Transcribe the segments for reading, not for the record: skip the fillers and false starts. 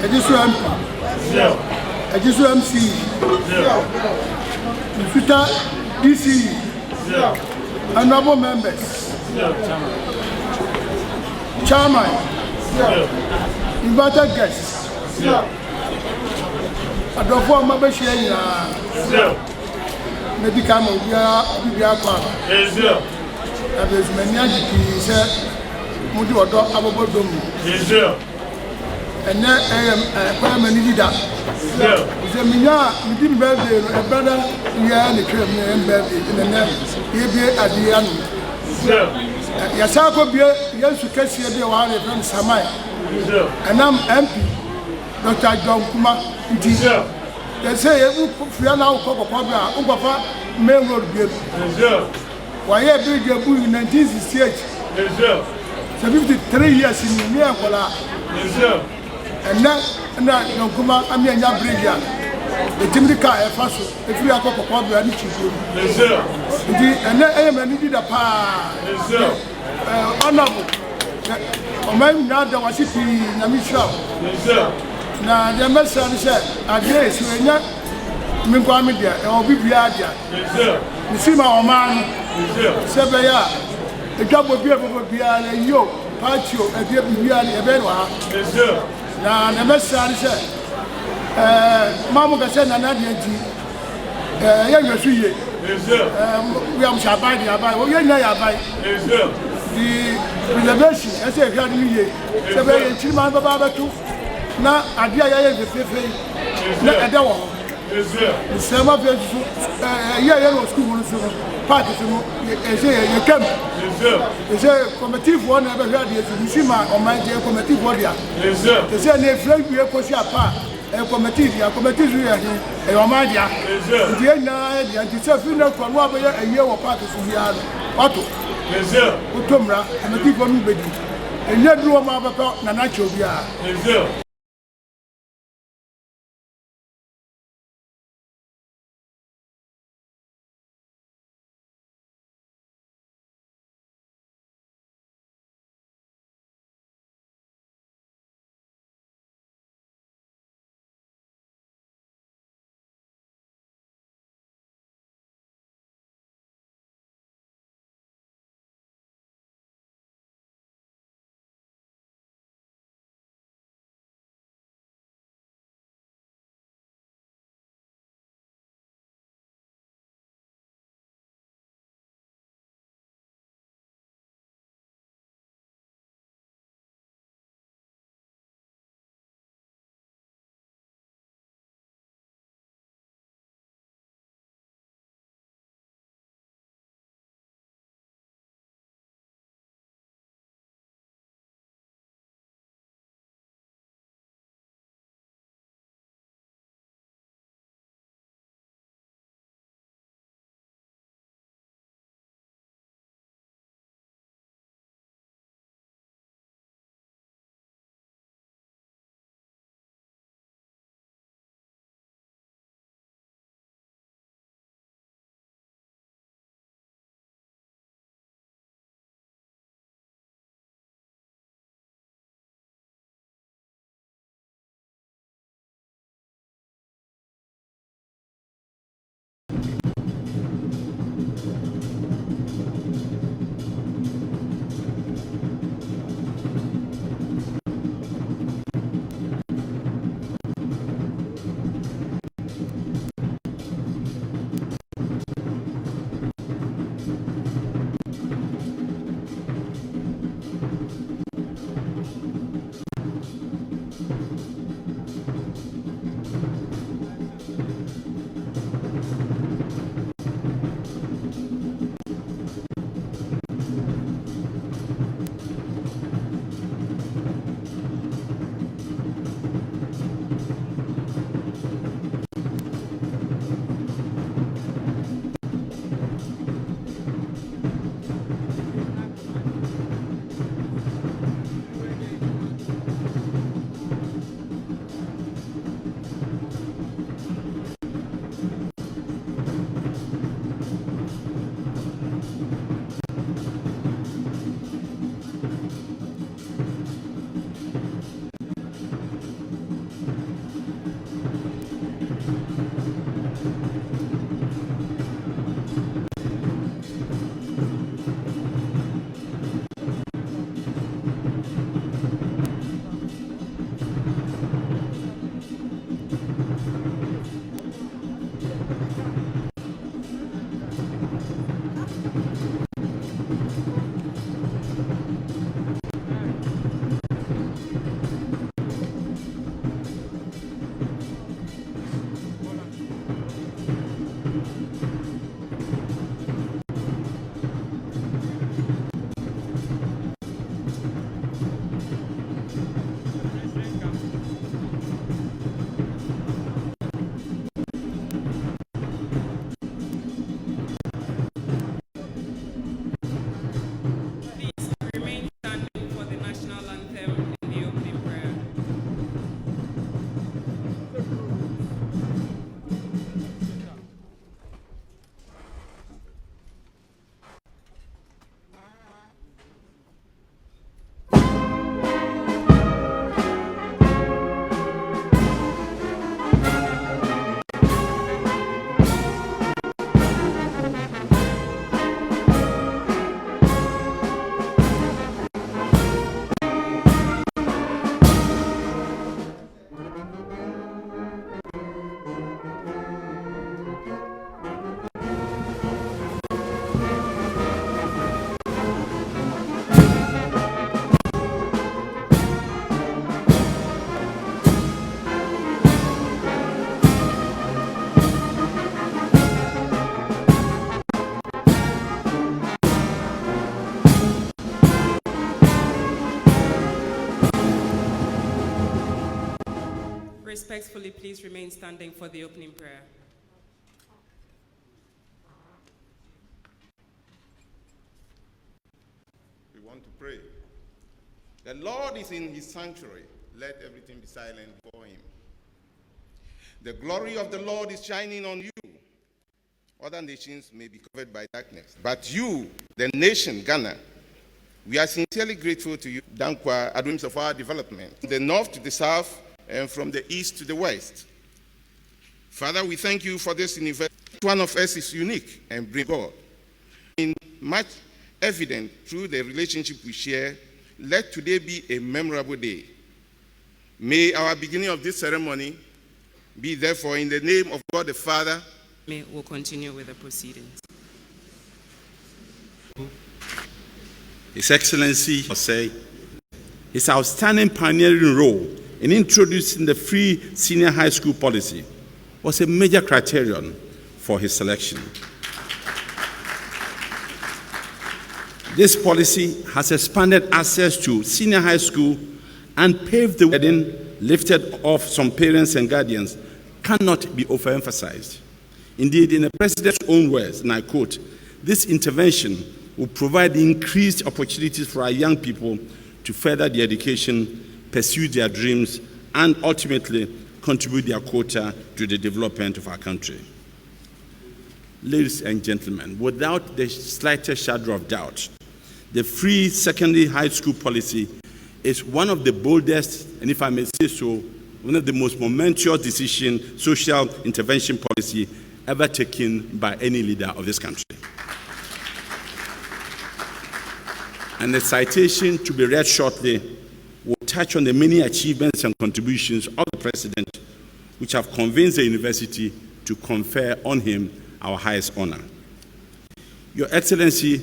Ejisu MP. Zero. Ejisu MC. Zero. Mfita DC. Zero. Honorable members. Zero. Chairman. Zero. Invited guests. Zero. Adofo Mabeshia nyina. Zero. Medical Mobia Kwa. Zero. There's many agitators say Mudi Odo Abobodomu. Zero. And then Parliament leader. Zero. The Mina, we didn't birthday, a brother, yeah, the Kremlin birthday in the name. Here at the end. Zero. Yasako Beer, yes, to catch here, they were from Samai. Zero. And I'm MP, Dr. John Kuma. Zero. They say, Fiana Coca Ubafa, Main Road Beer. Zero. Why, I built your book in 1968. Zero. 73 years in the Niakola. Zero. And now, John Kuma, I'm your Brigadier. The Timika, a fast, if you are Coca Cola, and you. Zero. And then I am a need a pa. Zero. Honorable. My mother was it in Namisha. Zero. Now, the ambassador said, I guess you are not Minquamidia, or Bibiadia. Zero. You see my man, Zero. Sebaya, the job will be able to be a yo, patio, a dear Bibiani, a Benwa. Zero. Now, the ambassador said, Mamma Gassan and Nadia, young 3 years. We are Shabai, oh, you're not Zero. the reservation, I say, if you had me, Sebay, Chima Baba too. Now, I did the Fefe, not a door. The same of yellow school party, you come. They say, committee one never heard you, you see my or my dear committee warrior. They say, they flag me a push apart, a committee, a Romadia. The end, and you say, you know, from a year or party from the other. Utomra, and the people who be. And yet, do a mother, Nanacho. respectfully please remain standing for the opening prayer. We want to pray. The Lord is in his sanctuary. Let everything be silent before him. The glory of the Lord is shining on you. Other nations may be covered by darkness, but you, the nation, Ghana, we are sincerely grateful to you, Dankwa, admirers of our development, from the north to the south, and from the east to the west. Father, we thank you for this university. Each one of us is unique and bring God. In much evident through the relationship we share, let today be a memorable day. May our beginning of this ceremony be therefore in the name of God the Father. We'll continue with the proceedings. His Excellency Osei, his outstanding pioneering role in introducing the free senior high school policy was a major criterion for his selection. This policy has expanded access to senior high school and paved the way, lifted off some parents and guardians, cannot be overemphasized. Indeed, in the President's own words, and I quote, "This intervention will provide increased opportunities for our young people to further their education, pursue their dreams, and ultimately contribute their quota to the development of our country." Ladies and gentlemen, without the slightest shadow of doubt, the free secondary high school policy is one of the boldest, and if I may say so, one of the most momentous social intervention policy ever taken by any leader of this country. And the citation to be read shortly will touch on the many achievements and contributions of the President, which have convinced the university to confer on him our highest honor. Your Excellency,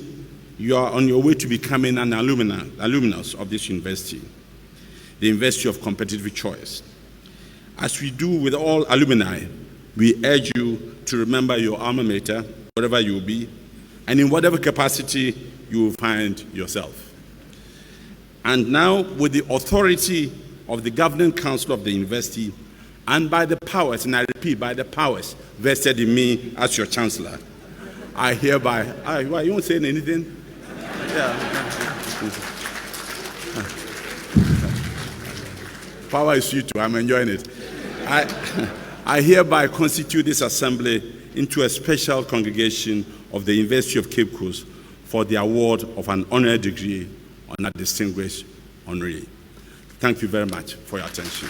you are on your way to becoming an alumnus of this university, the University of Competitive Choice. As we do with all alumni, we urge you to remember your alma mater, wherever you will be, and in whatever capacity you will find yourself. And now, with the authority of the Governing Council of the University, and by the powers, and I repeat, by the powers vested in me as your Chancellor, I hereby, why, you won't say anything? Yeah. Power is you too, I'm enjoying it. I hereby constitute this assembly into a special congregation of the University of Cape Coast for the award of an honorary degree on a distinguished honoree. Thank you very much for your attention.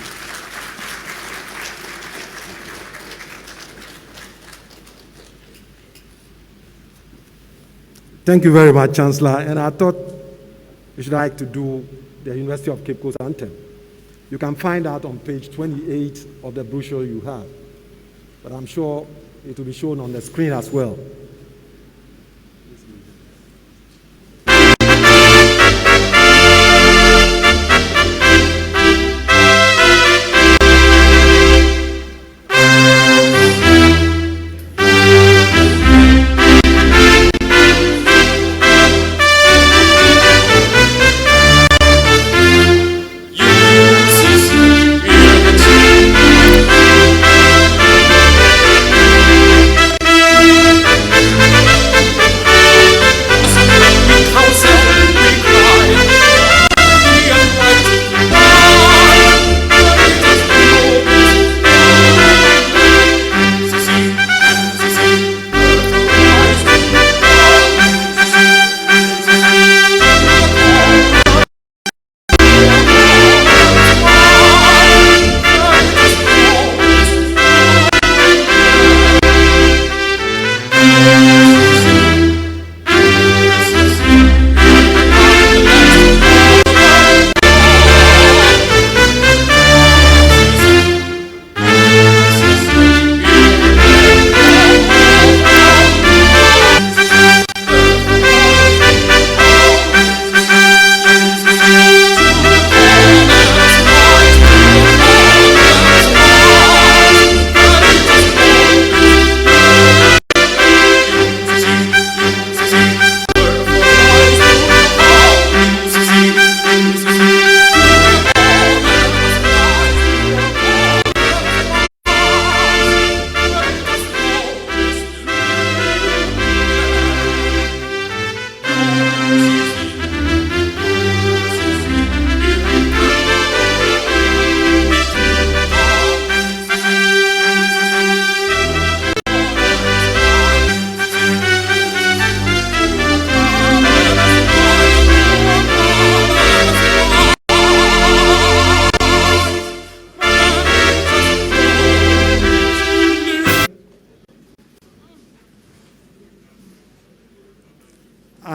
Thank you very much, Chancellor. And I thought we should like to do the University of Cape Coast anthem. You can find that on page 28 of the brochure you have. But I'm sure it will be shown on the screen as well.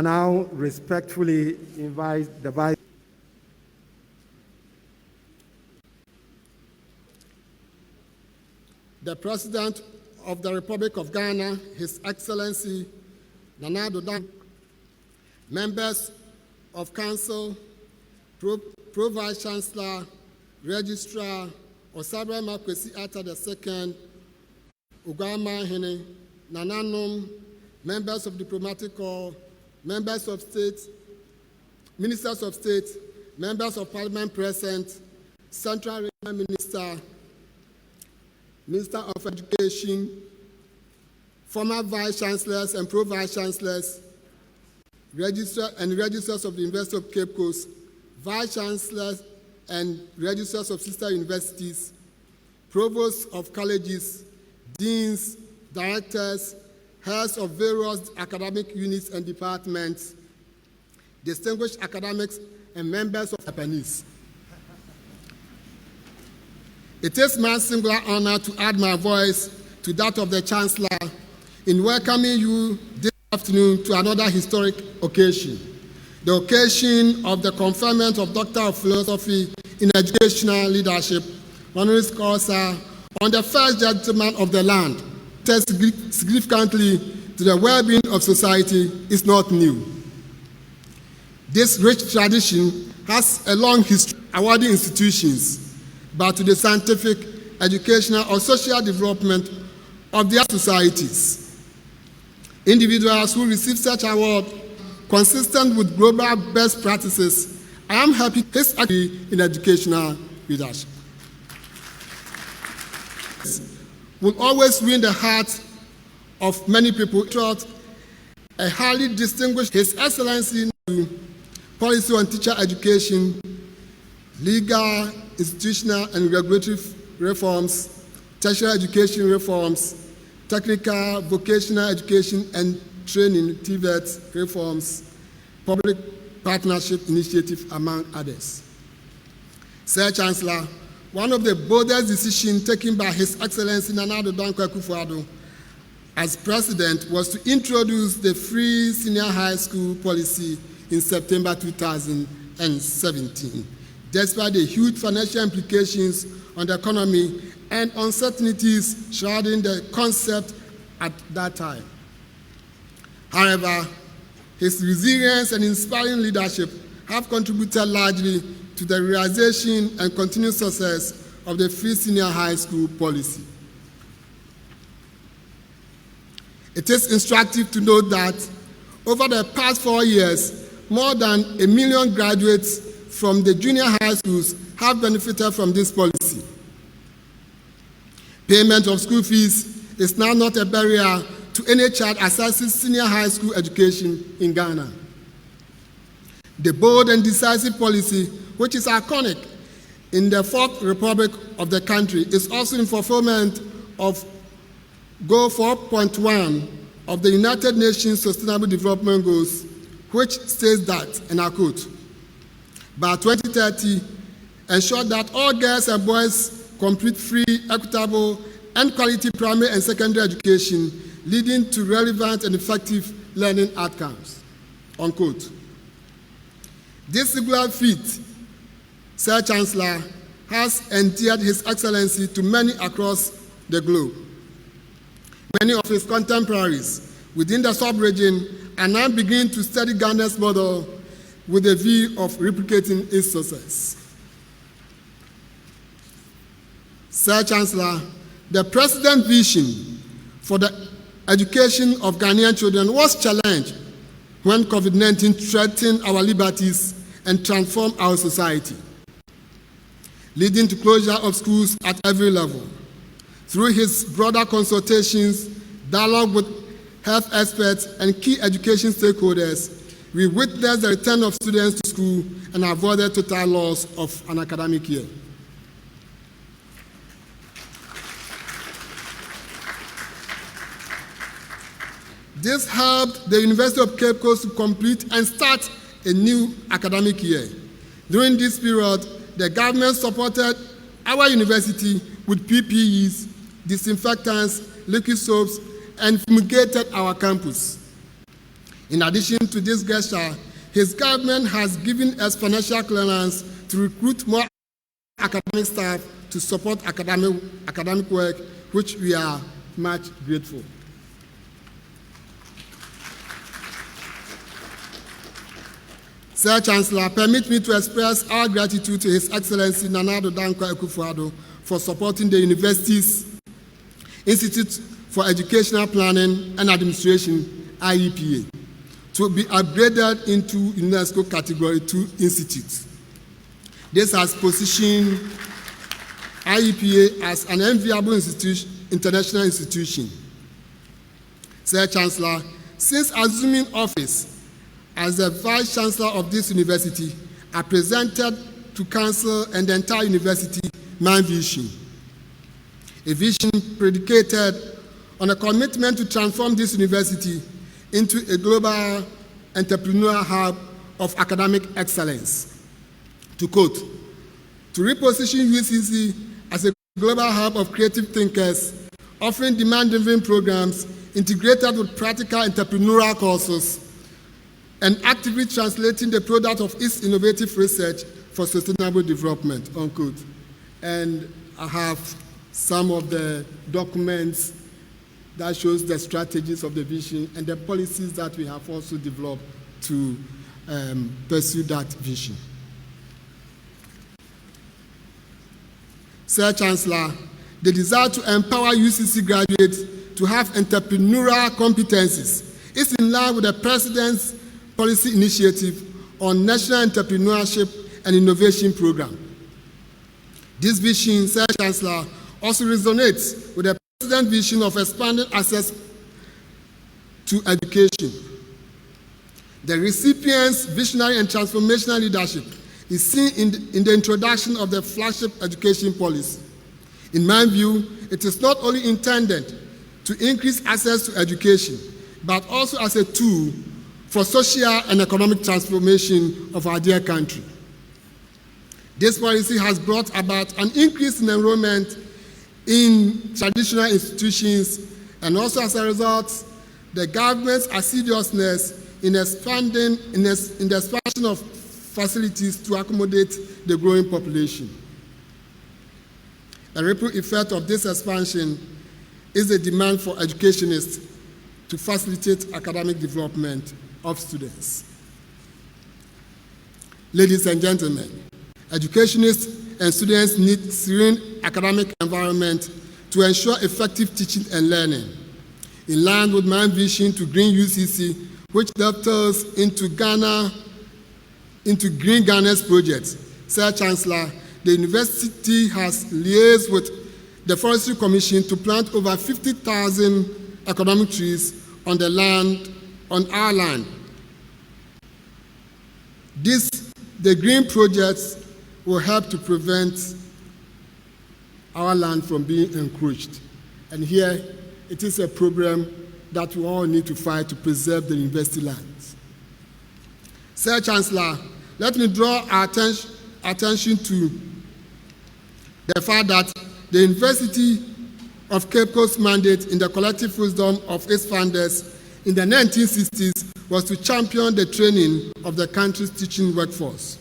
I now respectfully invite the Vice The President of the Republic of Ghana, His Excellency Nana Addo Dankwa, members of Council, Pro-Vice Chancellor, Registrar, Osabra Makwesi Atta II, Ugama Hene, Nananom, members of Diplomatic Corps, members of State, Ministers of State, members of Parliament present, Central Regional Minister, Minister of Education, former Vice Chancellors and Pro-Vice Chancellors, Registrars of the University of Cape Coast, Vice Chancellors and Registrars of Sister Universities, Provosts of Colleges, Deans, Directors, Heads of various academic units and departments, distinguished academics, and members of Japanese. It is my singular honor to add my voice to that of the Chancellor in welcoming you this afternoon to another historic occasion, the occasion of the conferment of Doctor of Philosophy in Educational Leadership, honoris causa, on the first gentleman of the land, significantly to the well-being of society, is not new. This rich tradition has a long history awarding institutions, but to the scientific, educational, or social development of their societies. Individuals who receive such award, consistent with global best practices, I am happy his activity in educational leadership will always win the hearts of many people throughout a highly distinguished His Excellency policy on teacher education, legal, institutional, and regulatory reforms, tertiary education reforms, technical, vocational education and training, TvET reforms, public partnership initiative, among others. Sir Chancellor, one of the boldest decisions taken by His Excellency Nana Addo Dankwa Akufo-Addo as President was to introduce the free senior high school policy in September 2017. Despite the huge financial implications on the economy and uncertainties shrouding the concept at that time. However, his resilience and inspiring leadership have contributed largely to the realization and continued success of the free senior high school policy. It is instructive to note that over the past 4 years, more than 1 million graduates from the junior high schools have benefited from this policy. Payment of school fees is now not a barrier to any child accessing senior high school education in Ghana. The bold and decisive policy, which is iconic in the Fourth Republic of the country, is also in fulfillment of Goal 4.1 of the United Nations Sustainable Development Goals, which states that, and I quote, by 2030, ensure that all girls and boys complete free, equitable, and quality primary and secondary education, leading to relevant and effective learning outcomes, unquote. This singular feat, Sir Chancellor, has endeared His Excellency to many across the globe. Many of his contemporaries within the sub-region are now beginning to study Ghana's model with a view of replicating its success. Sir Chancellor, the President's vision for the education of Ghanaian children was challenged when COVID-19 threatened our liberties and transformed our society, leading to closure of schools at every level. Through his broader consultations, dialogue with health experts, and key education stakeholders, we witnessed the return of students to school and avoided total loss of an academic year. This helped the University of Cape Coast to complete and start a new academic year. During this period, the government supported our university with PPEs, disinfectants, liquid soaps, and fumigated our campus. In addition to this gesture, his government has given us financial clearance to recruit more academic staff to support academic work, which we are much grateful. Sir Chancellor, permit me to express our gratitude to His Excellency Nana Addo Dankwa Akufo-Addo for supporting the university's Institute for Educational Planning and Administration, IEPA, to be upgraded into UNESCO Category 2 Institute. This has positioned IEPA as an enviable international institution. Sir Chancellor, since assuming office as the Vice Chancellor of this university, I presented to Council and the entire university my vision, a vision predicated on a commitment to transform this university into a global entrepreneurial hub of academic excellence. To quote, to reposition UCC as a global hub of creative thinkers, offering demand-driven programs integrated with practical entrepreneurial courses, and actively translating the product of its innovative research for sustainable development, unquote. And I have some of the documents that shows the strategies of the vision and the policies that we have also developed to pursue that vision. Sir Chancellor, the desire to empower UCC graduates to have entrepreneurial competencies is in line with the President's policy initiative on National Entrepreneurship and Innovation Program. This vision, Sir Chancellor, also resonates with the President's vision of expanding access to education. The recipient's visionary and transformational leadership is seen in the introduction of the flagship education policy. In my view, it is not only intended to increase access to education, but also as a tool for social and economic transformation of our dear country. This policy has brought about an increase in enrollment in traditional institutions, and also as a result, the government's assiduousness in the expansion of facilities to accommodate the growing population. A ripple effect of this expansion is the demand for educationists to facilitate academic development of students. Ladies and gentlemen, educationists and students need serene academic environment to ensure effective teaching and learning. In line with my vision to green UCC, which dovetails into Green Ghana's project, Sir Chancellor, the university has liaised with the Forestry Commission to plant over 50,000 economic trees on our land. The green projects will help to prevent our land from being encroached. And here, it is a problem that we all need to fight to preserve the university lands. Sir Chancellor, let me draw our attention to the fact that the University of Cape Coast's mandate in the collective wisdom of its founders in the 1960s was to champion the training of the country's teaching workforce.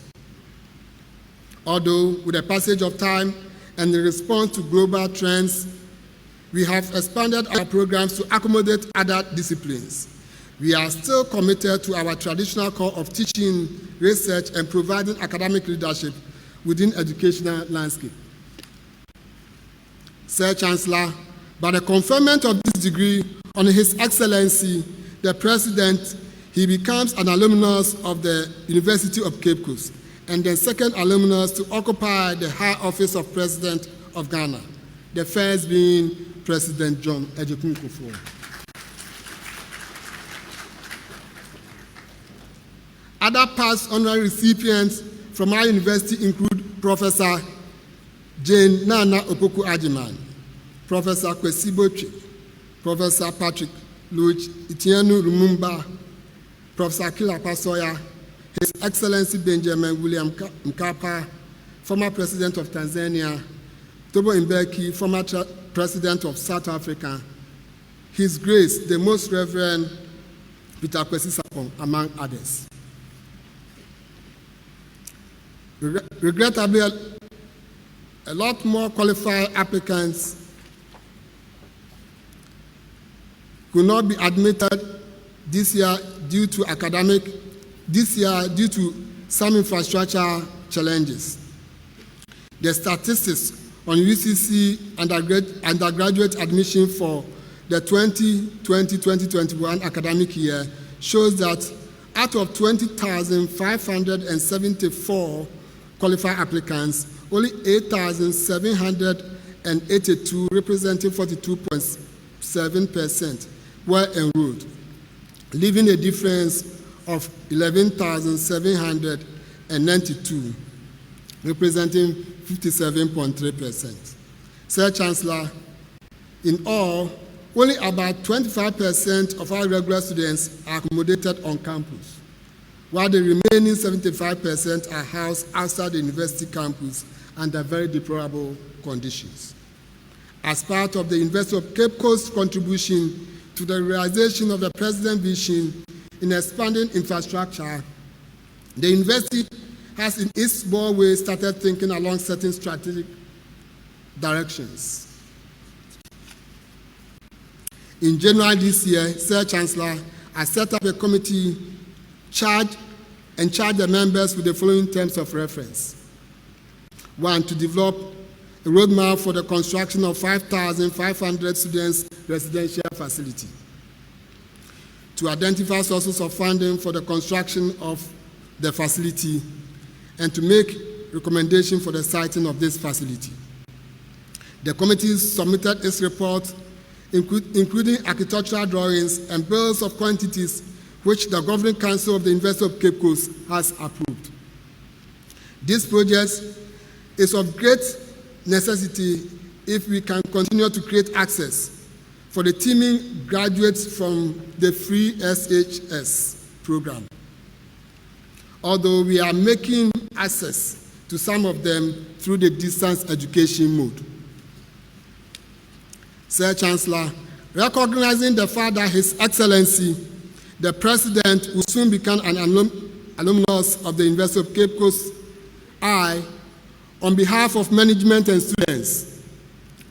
Although, with the passage of time and in response to global trends, we have expanded our programs to accommodate other disciplines. We are still committed to our traditional core of teaching, research, and providing academic leadership within educational landscape. Sir Chancellor, by the conferment of this degree on His Excellency, the President, he becomes an alumnus of the University of Cape Coast, and the second alumnus to occupy the high office of President of Ghana, the first being President John Ejekun Kufuor. Other past honorary recipients from our university include Professor Jane Nana Opoku Ajiman, Professor Kwesi Botwe, Professor Patrick Luch Itienu Lumumba, Professor Kila Pasoya, His Excellency Benjamin William Mkapa, former President of Tanzania, Tobo Mbeki, former President of South Africa, His Grace, the Most Reverend Peter Kwesi Sapong, among others. Regrettably, a lot more qualified applicants could not be admitted this year due to some infrastructure challenges. The statistics on UCC undergraduate admission for the 2020-2021 academic year shows that out of 20,574 qualified applicants, only 8,782, representing 42.7%, were enrolled, leaving a difference of 11,792, representing 57.3%. Sir Chancellor, in all, only about 25% of our regular students are accommodated on campus, while the remaining 75% are housed outside the university campus under very deplorable conditions. As part of the University of Cape Coast's contribution to the realization of the President's vision in expanding infrastructure, the university has in its small way started thinking along certain strategic directions. In January this year, Sir Chancellor, I set up a committee charged the members with the following terms of reference. 1, to develop a roadmap for the construction of 5,500 students' residential facility. To identify sources of funding for the construction of the facility and to make recommendation for the siting of this facility. The committee submitted its report, including architectural drawings and bills of quantities, which the Governing Council of the University of Cape Coast has approved. This project is of great necessity if we can continue to create access for the teeming graduates from the free SHS program. Although we are making access to some of them through the distance education mode. Sir Chancellor, recognizing the fact that His Excellency, the President, will soon become an alumnus of the University of Cape Coast, I, on behalf of management and students,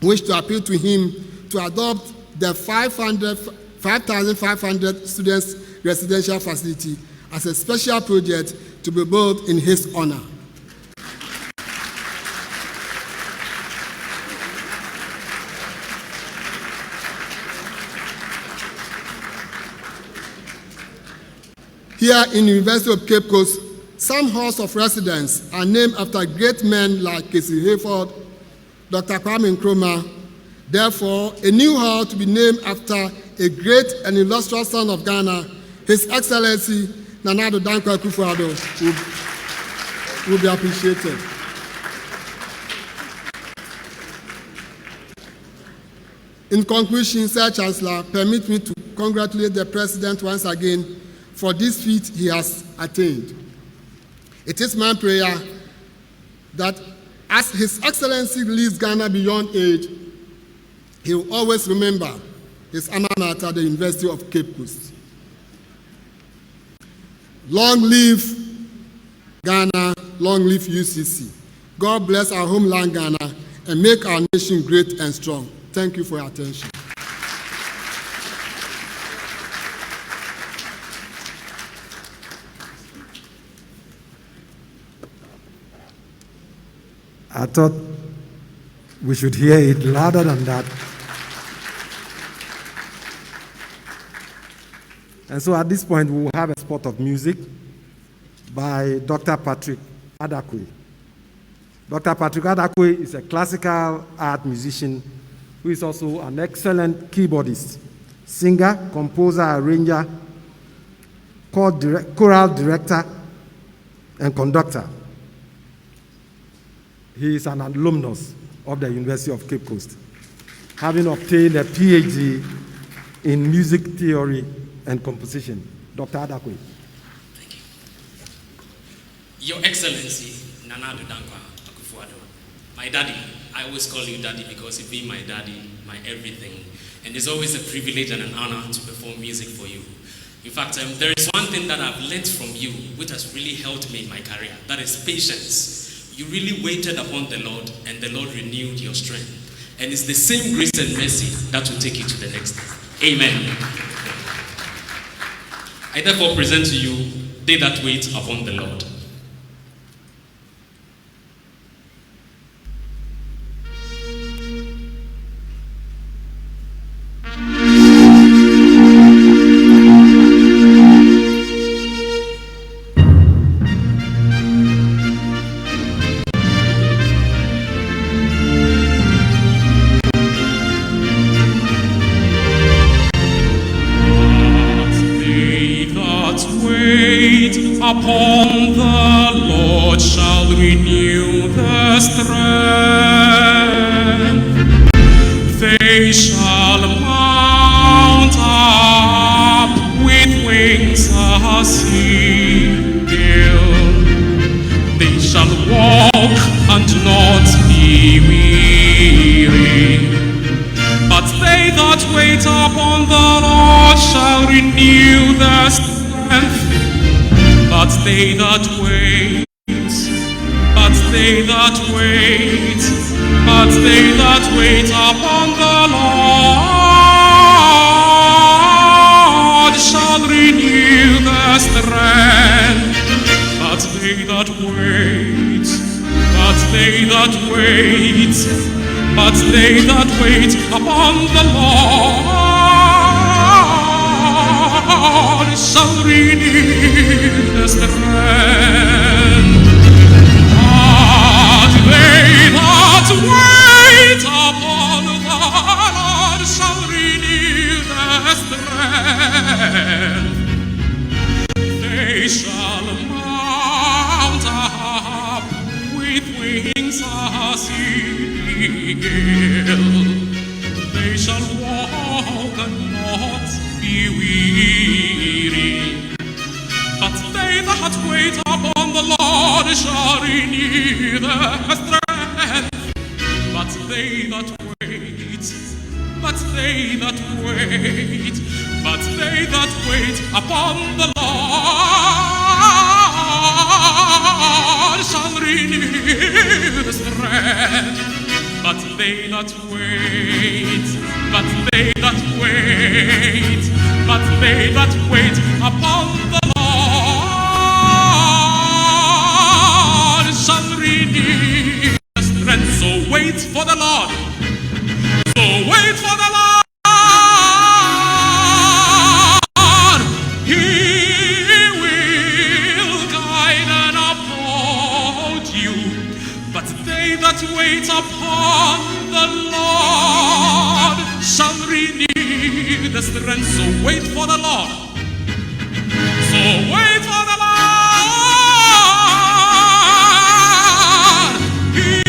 wish to appeal to him to adopt the 5,500 students residential facility as a special project to be built in his honor. Here in the University of Cape Coast, some halls of residence are named after great men like Casey Hayford, Dr. Kwame Nkrumah. Therefore, a new hall to be named after a great and illustrious son of Ghana, His Excellency Nana Addo Dankwa Akufo-Addo, will be appreciated. In conclusion, Sir Chancellor, permit me to congratulate the President once again for this feat he has attained. It is my prayer that as His Excellency leads Ghana beyond age, he will always remember his alma mater, the University of Cape Coast. Long live Ghana, long live UCC. God bless our homeland Ghana and make our nation great and strong. Thank you for your attention. I thought we should hear it louder than that. And so at this point, we will have a spot of music by Dr. Patrick Adakwe. Dr. Patrick Adakwe is a classical art musician who is also an excellent keyboardist, singer, composer, arranger, choral director, and conductor. He is an alumnus of the University of Cape Coast, having obtained a PhD in music theory and composition. Dr. Adakwe. Thank you. Your Excellency, Nana Addo Dankwa Akufo-Addo, my daddy. I always call you daddy because you've been my daddy, my everything. And it's always a privilege and an honor to perform music for you. In fact, there is one thing that I've learned from you, which has really helped me in my career. That is patience. You really waited upon the Lord, and the Lord renewed your strength. And it's the same grace and mercy that will take you to the next step. Amen. I therefore present to you, they that wait upon the Lord. Upon the Lord shall renew their strength. They shall mount up with wings as eagles. They shall walk and not be weary. But they that wait upon the Lord shall renew their strength. But they that wait, but they that wait, but they that wait upon the Lord shall renew their strength. But they that wait, but they that wait, but they that wait upon the Lord shall renew the strength. But they that wait upon the Lord shall renew the strength. They shall mount up with wings as eagles. They shall walk and not be weary. But they that wait upon the Lord shall renew their strength. But they that wait, but they that wait, but they that wait upon the Lord shall renew the strength. But they that wait, but they that wait, but they that wait upon the Lord shall renew the strength. So wait for the Lord. So wait for the Lord. He will guide and uphold you. But they that wait upon the Lord shall renew the strength. So wait for the Lord. So wait for the Lord. He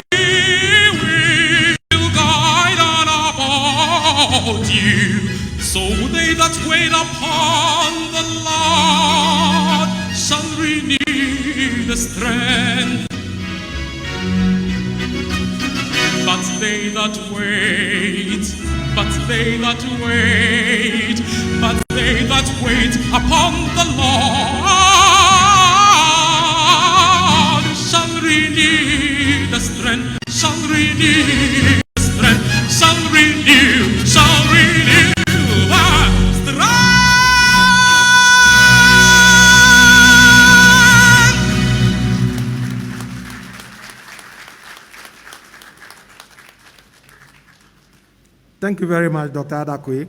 will guide and uphold you. So they that wait upon the Lord shall renew the strength. But they that wait, but they that wait, but they that wait upon the Lord shall renew the strength, shall renew the strength, shall renew the strength. Thank you very much, Dr. Adakwe.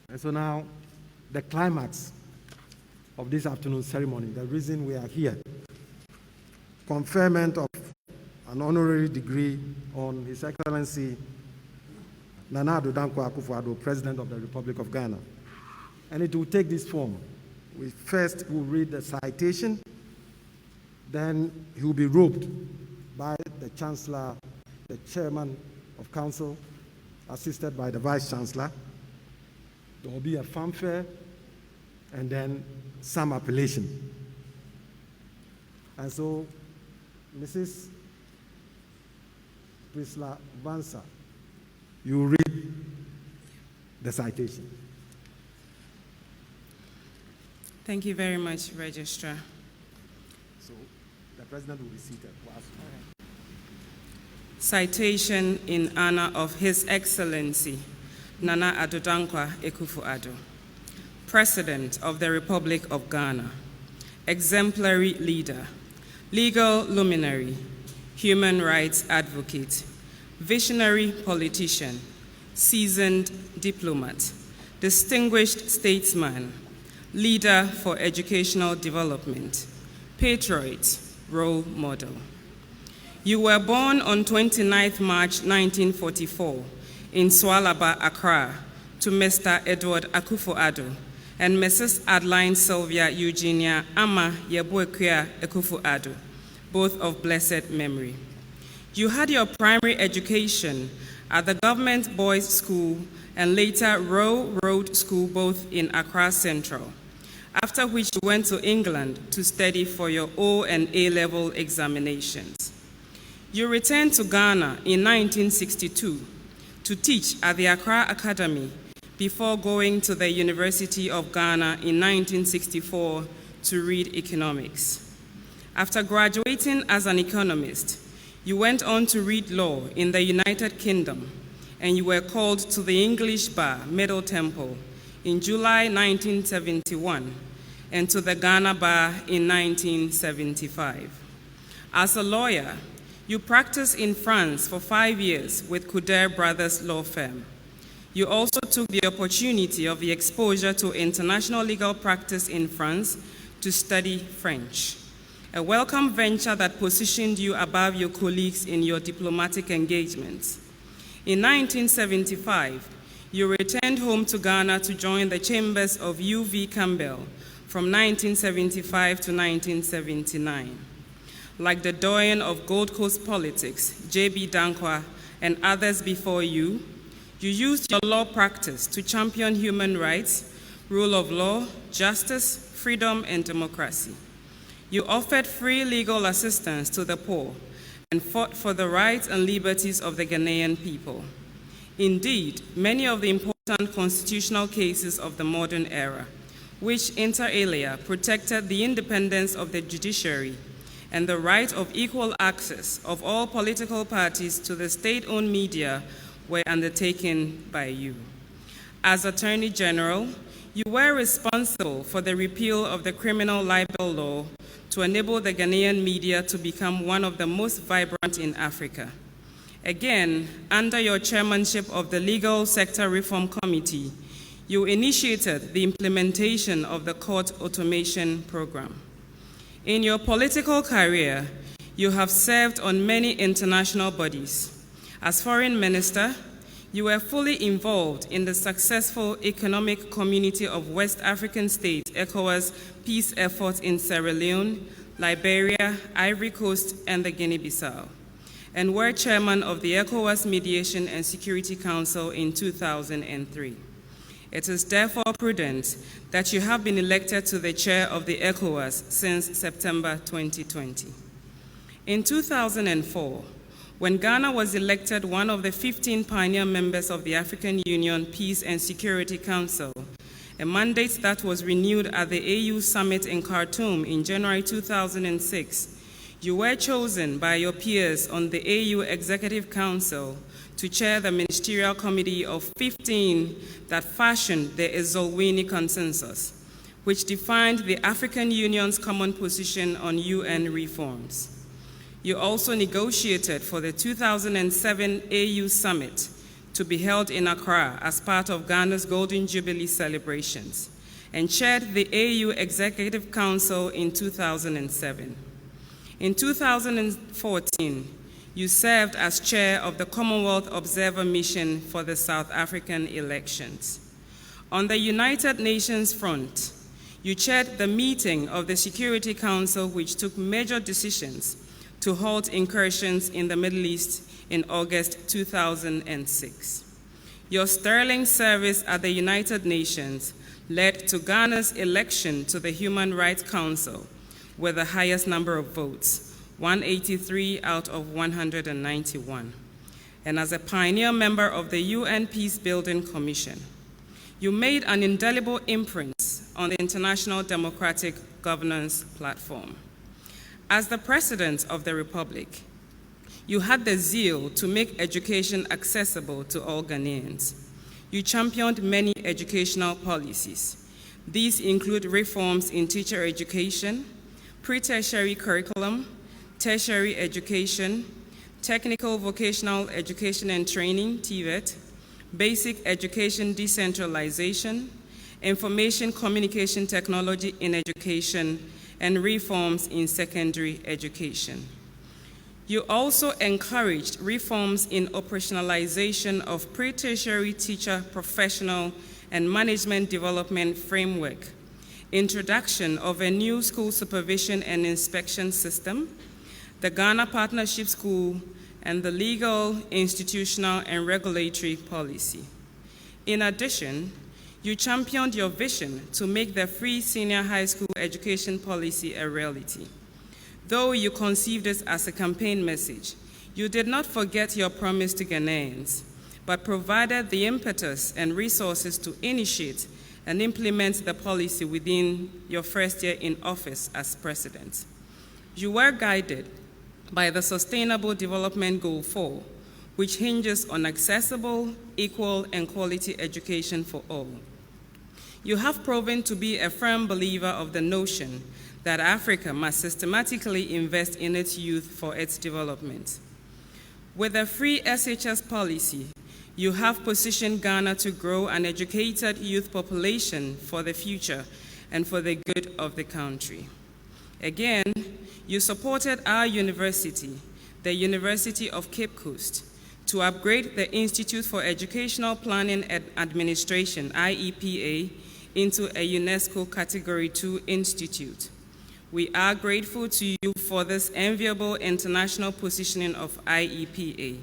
And so now, the climax of this afternoon's ceremony, the reason we are here, conferment of an honorary degree on His Excellency Nana Addo Dankwa Akufo-Addo, President of the Republic of Ghana. And it will take this form. We first will read the citation, then he will be robed by the Chancellor, the Chairman of Council, assisted by the Vice Chancellor. There will be a fanfare and then some appellation. And so, Mrs. Priscilla Vansa, you read the citation. Thank you very much, Registrar. So the President will be seated. Citation in honor of His Excellency Nana Addo Dankwa Akufo-Addo, President of the Republic of Ghana, exemplary leader, legal luminary, human rights advocate, visionary politician, seasoned diplomat, distinguished statesman, leader for educational development, patriot, role model. You were born on 29th March 1944 in Swalaba, Accra, to Mr. Edward Akufo-Addo and Mrs. Adeline Sylvia Eugenia Ama Yebuekwia Akufo-Addo, both of blessed memory. You had your primary education at the Government Boys' School and later Row Road School, both in Accra Central, after which you went to England to study for your O and A-level examinations. You returned to Ghana in 1962 to teach at the Accra Academy before going to the University of Ghana in 1964 to read economics. After graduating as an economist, you went on to read law in the United Kingdom, and you were called to the English Bar, Middle Temple, in July 1971, and to the Ghana Bar in 1975. As a lawyer, you practiced in France for 5 years with Couder Brothers Law Firm. You also took the opportunity of the exposure to international legal practice in France to study French, a welcome venture that positioned you above your colleagues in your diplomatic engagements. In 1975, you returned home to Ghana to join the chambers of U.V. Campbell from 1975 to 1979. Like the doyen of Gold Coast politics, J.B. Dankwa, and others before you, you used your law practice to champion human rights, rule of law, justice, freedom, and democracy. You offered free legal assistance to the poor and fought for the rights and liberties of the Ghanaian people. Indeed, many of the important constitutional cases of the modern era, which inter alia protected the independence of the judiciary and the right of equal access of all political parties to the state-owned media, were undertaken by you. As Attorney General, you were responsible for the repeal of the criminal libel law to enable the Ghanaian media to become one of the most vibrant in Africa. Again, under your chairmanship of the Legal Sector Reform Committee, you initiated the implementation of the Court Automation Program. In your political career, you have served on many international bodies. As Foreign Minister, you were fully involved in the successful Economic Community of West African States, ECOWAS, peace efforts in Sierra Leone, Liberia, Ivory Coast, and the Guinea-Bissau, and were chairman of the ECOWAS Mediation and Security Council in 2003. It is therefore prudent that you have been elected to the chair of the ECOWAS since September 2020. In 2004, when Ghana was elected one of the 15 pioneer members of the African Union Peace and Security Council, a mandate that was renewed at the AU Summit in Khartoum in January 2006, you were chosen by your peers on the AU Executive Council to chair the Ministerial Committee of 15 that fashioned the Ezulwini Consensus, which defined the African Union's common position on UN reforms. You also negotiated for the 2007 AU Summit to be held in Accra as part of Ghana's Golden Jubilee celebrations, and chaired the AU Executive Council in 2007. In 2014, you served as chair of the Commonwealth Observer Mission for the South African elections. On the United Nations front, you chaired the meeting of the Security Council, which took major decisions to halt incursions in the Middle East in August 2006. Your sterling service at the United Nations led to Ghana's election to the Human Rights Council with the highest number of votes, 183 out of 191. And as a pioneer member of the UN Peacebuilding Commission, you made an indelible imprint on the International Democratic Governance Platform. As the President of the Republic, you had the zeal to make education accessible to all Ghanaians. You championed many educational policies. These include reforms in teacher education, pre-tertiary curriculum, tertiary education, technical vocational education and training, TvET, basic education decentralization, information communication technology in education, and reforms in secondary education. You also encouraged reforms in operationalization of pre-tertiary teacher professional and management development framework, introduction of a new school supervision and inspection system, the Ghana Partnership School, and the legal, institutional, and regulatory policy. In addition, you championed your vision to make the free senior high school education policy a reality. Though you conceived it as a campaign message, you did not forget your promise to Ghanaians, but provided the impetus and resources to initiate and implement the policy within your first year in office as president. You were guided by the Sustainable Development Goal 4, which hinges on accessible, equal, and quality education for all. You have proven to be a firm believer of the notion that Africa must systematically invest in its youth for its development. With the free SHS policy, you have positioned Ghana to grow an educated youth population for the future and for the good of the country. Again, you supported our university, the University of Cape Coast, to upgrade the Institute for Educational Planning and Administration, IEPA, into a UNESCO Category 2 institute. We are grateful to you for this enviable international positioning of IEPA.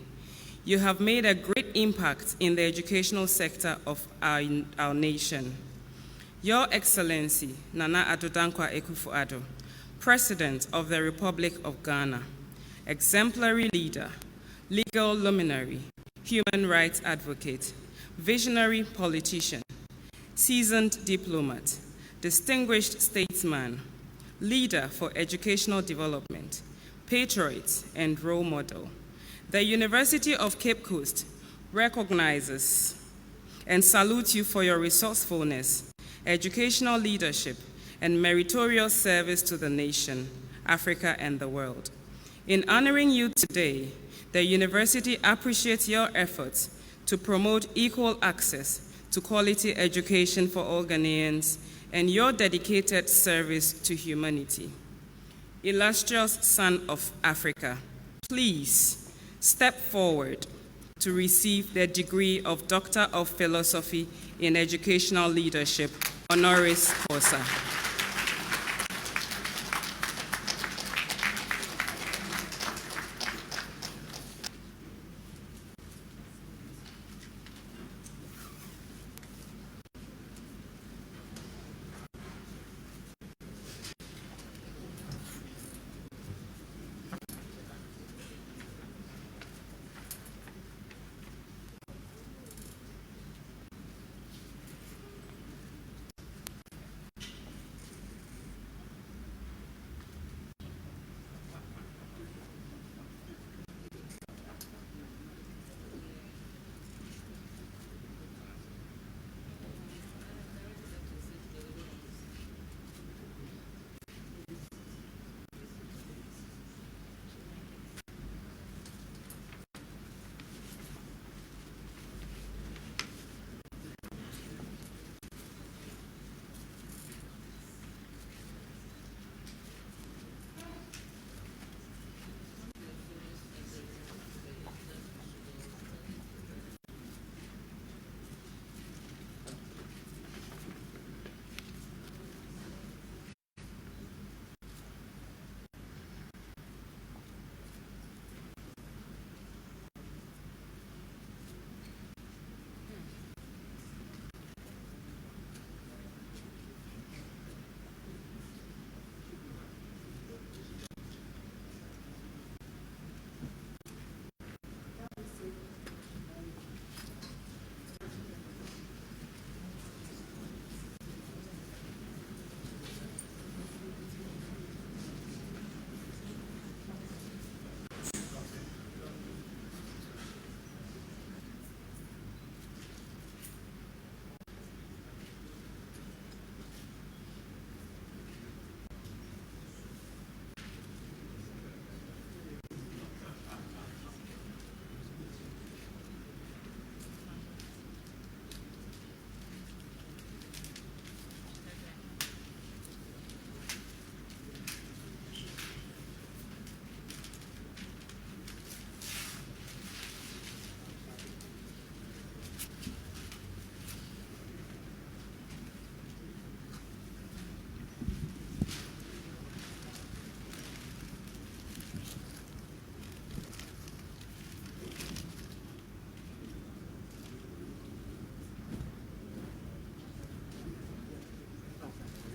You have made a great impact in the educational sector of our nation. Your Excellency, Nana Addo Dankwa Akufo-Addo, President of the Republic of Ghana, exemplary leader, legal luminary, human rights advocate, visionary politician, seasoned diplomat, distinguished statesman, leader for educational development, patriot, and role model. The University of Cape Coast recognizes and salutes you for your resourcefulness, educational leadership, and meritorious service to the nation, Africa, and the world. In honoring you today, the university appreciates your efforts to promote equal access to quality education for all Ghanaians and your dedicated service to humanity. Illustrious son of Africa, please step forward to receive the degree of Doctor of Philosophy in Educational Leadership, honoris causa.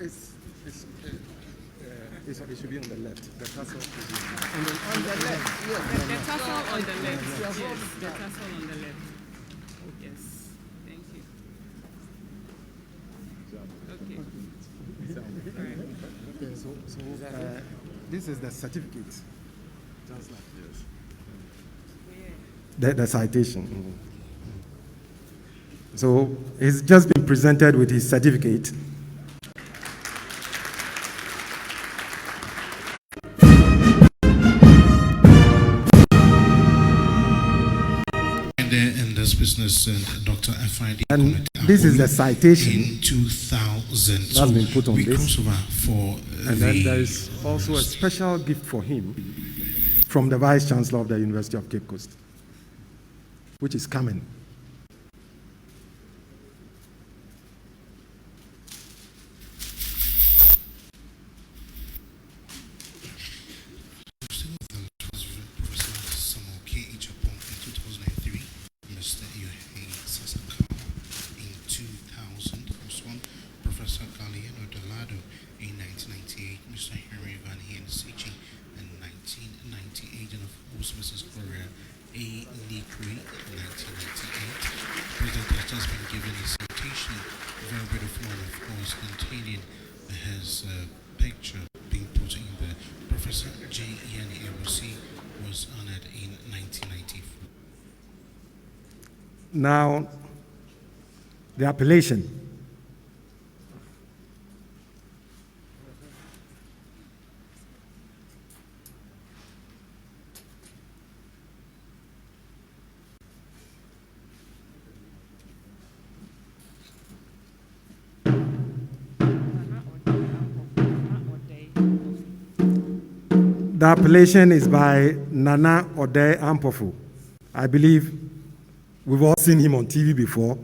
It should be on the left. The tassel should be on the left. Yes. The tassel on the left. Yes. The tassel on the left. Yes. Thank you. Okay. Right. So this is the certificate. Just like this. The citation. So he's just been presented with his certificate. In this business, and Dr. FID. And this is the citation. In 2000. That's been put on this. For and then there is also a special gift for him from the Vice Chancellor of the University of Cape Coast, which is coming. Now, the appellation. The appellation is by Nana Ode Ampofu. I believe we've all seen him on TV before.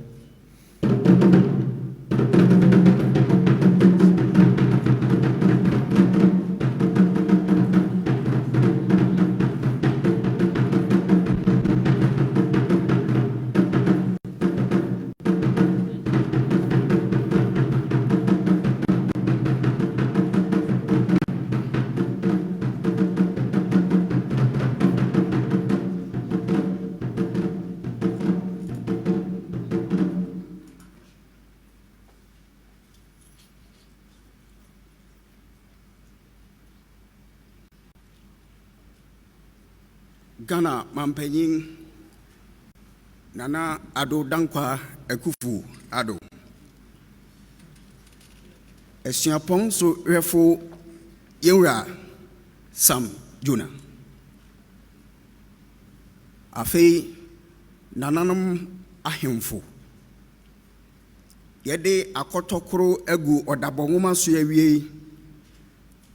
Ghana Mampenyin Nana Addo Dankwa Akufo-Addo. Esiapong so refo Yewra Sam Juna. Afei Nananum Ahemfo. Yede akotokro egu odabonguma so yawie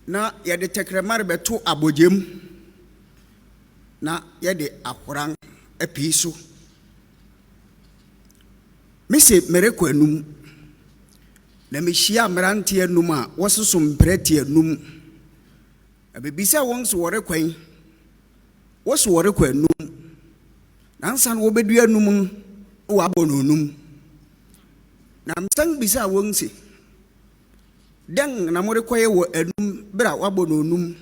na yede tekremare beto abojem. Na yede akorang episo mese mereko enum na mehia mrante enum a wososom prete enum abebisa won so wore kwan woso wore kwa enum nansa no wobedu enum wo abononum na msang bisa won se den na more kwaye wo enum bra wabononum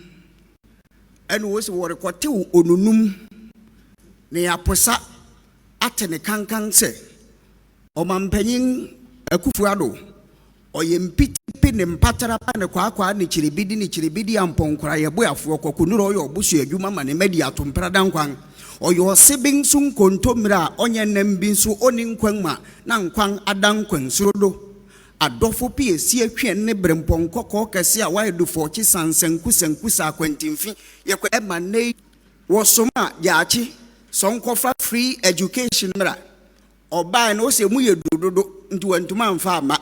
and was what quartil onunum ne aposa atene kankan se o mampanyin Akufo-Addo o yempiti ne mpatara pa ne kwa ne chiribidi amponkora ye boafo kokunuro yo busu adwuma ma ne medi atompra dankwan o yo sebin sun kontomira onye nambi so oni nkwanma na nkwan adankwan surodo adofo pie si atwen ne brempon kokko kese a waidu fochi sansanku sa kwantimfi ye kwa emane wosoma yaachi sonkofa free education mra oba na ose mu ye dododo ntuwantuma mfa ama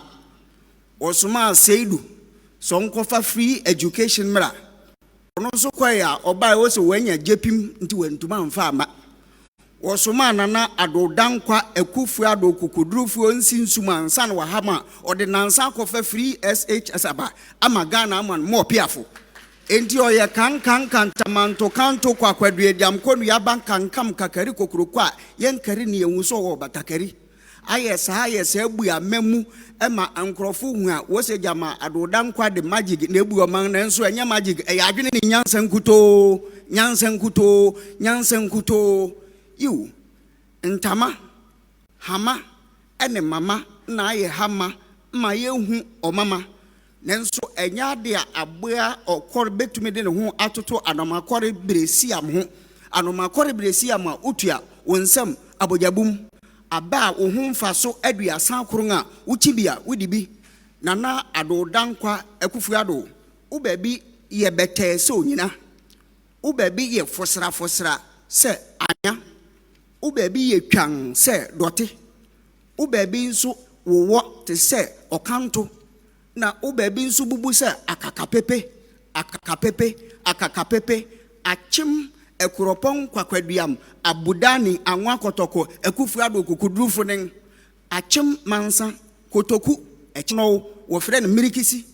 wosoma seidu sonkofa free education mra ono so kwa ya oba ose wanya jepim ntuwantuma mfa ama wosoma Nana Addo Dankwa Akufo-Addo kukudurufu nsinsuma ansan wa hama ode nansa kofa free SHS aba ama Ghana aman mo piafo enti oye kan tamanto kanto kwa kwadue diam konu ya ban kankam kakari kokurokwa yenkari ne enwuso wo batakari ayɛ saa ebu a memu ɛma ankrɔfo hu a wɔsɛ gyama adodankwa de magic na ebu ɔman na nso ɛnyɛ magic ɛyɛ adwene ne nyansa nkutoo yiw ntama hama ɛne mama na ayɛ hama ma yɛhu ɔmama nanso ɛnyɛ ade a aboa ɔkɔre betumi de ne ho atoto anomakɔre bresiam ho anomakɔre bresiam a utua wonsam abojabum aba wo ho mfa so aduasa kron a wuchi bia wudi bi Nana Adodankwa Akufo-Addo wo baabi ye bɛtɛɛ sɛ onyina wo baabi ye fosra sɛ anya wo baabi ye twan sɛ dɔte wo baabi nso wowɔ te sɛ ɔkanto na wo baabi nso bubu sɛ akakapepe achim ekuropɔn kwakwaduam abudani anwa kotoko Akufo-Addo kokudurufo nen achim mansa kotoku echino wofre ne mirikisi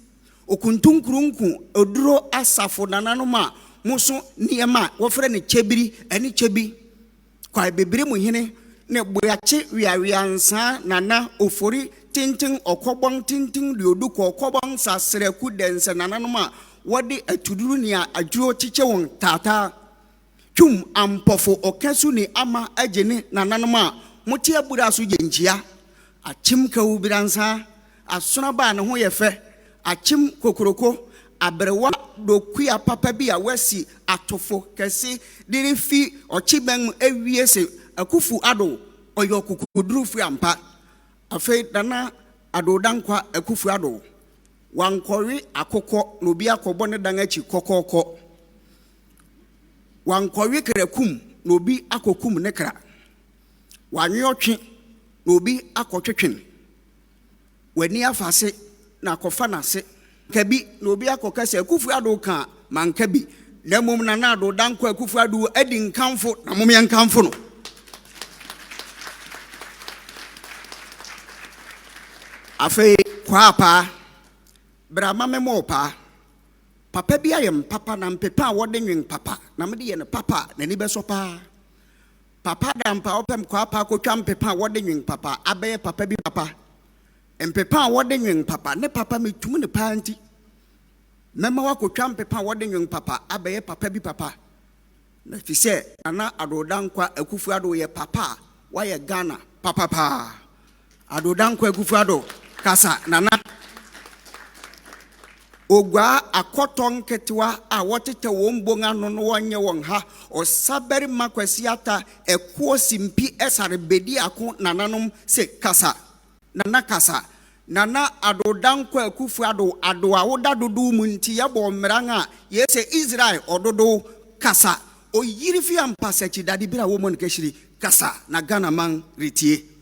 okuntunkurunku oduro asafo nananoma muso niema wofre ne chebiri eni chebi kwa bebere mu hene ne boyache wiawiansa nana ofori tintin okobon tintin diodu ko okobon sasreku dense nananoma wode atuduru ni adwo chiche won tata twum ampofo okasu ni ama agene nananoma muti abura so yenjia achim kawu biransa asona ba ne ho ye fe achim kokoroko abrewa dokua papa bi a wasi atofo kese dirifi ochiben ewie se Akufo-Addo oyo kokodurufu ampa afi dana Adodankwa Akufo-Addo wankori akokɔ no bi akɔbɔ ne dan achi kokoko wankori krakum no bi akokum ne kra wanwotwe no bi akɔtwetwen wani afase na akɔfa nase kabi no bi akɔkasa Akufo-Addo ka manka bi na mom na Adodankwa Akufo-Addo adi nkamfo na mom yankamfo no afi kwa pa brama memo pa papa bi ayem papa na mpepa wode nwen papa na mede ye ne papa na ni beso pa papa da mpa opem kwa pa kotwa mpepa wode nwen papa abaye papa bi papa mpepa wode nwen papa ne papa metum ne pa anti mema wakotwa mpepa wode nwen papa abaye papa bi papa na fise Nana Adodankwa Akufo-Addo ye papa wa ye Ghana papa pa Adodankwa Akufo-Addo kasa nana ogwa akoton ketewa a wotete wombonga no no wonye won ha osaberi makwasi ata ekuo simpi esare bedi ako nananom se kasa nana Adodankwa Akufo-Addo ado a woda dodo mu nti yebo mranga yese Israel ododo kasa oyiri fi ampa sechi dadi bira wo mon keshiri kasa na Ghana man retie.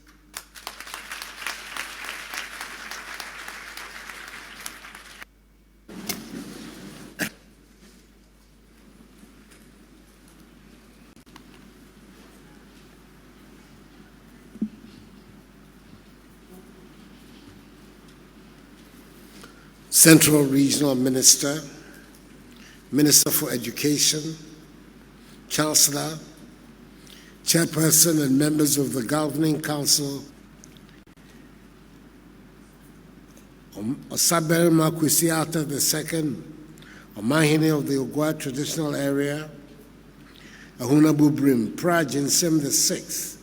Central Regional Minister, Minister for Education, Chancellor, Chairperson and members of the Governing Council, Osabere Makwesiata II, Omahine of the Ogwa Traditional Area, Ahuna Bubrim, Prajinsem VI,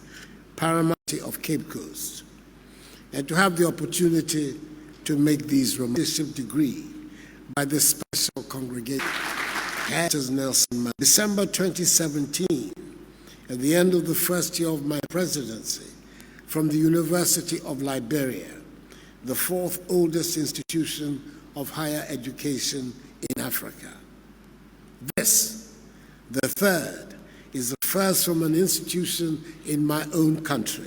Paramount of Cape Coast, and to have the opportunity to make these romantic degree by the special congregation. Nelson Mandela. December 2017, at the end of the first year of my presidency, from the University of Liberia, the fourth oldest institution of higher education in Africa. This, the third, is the first from an institution in my own country.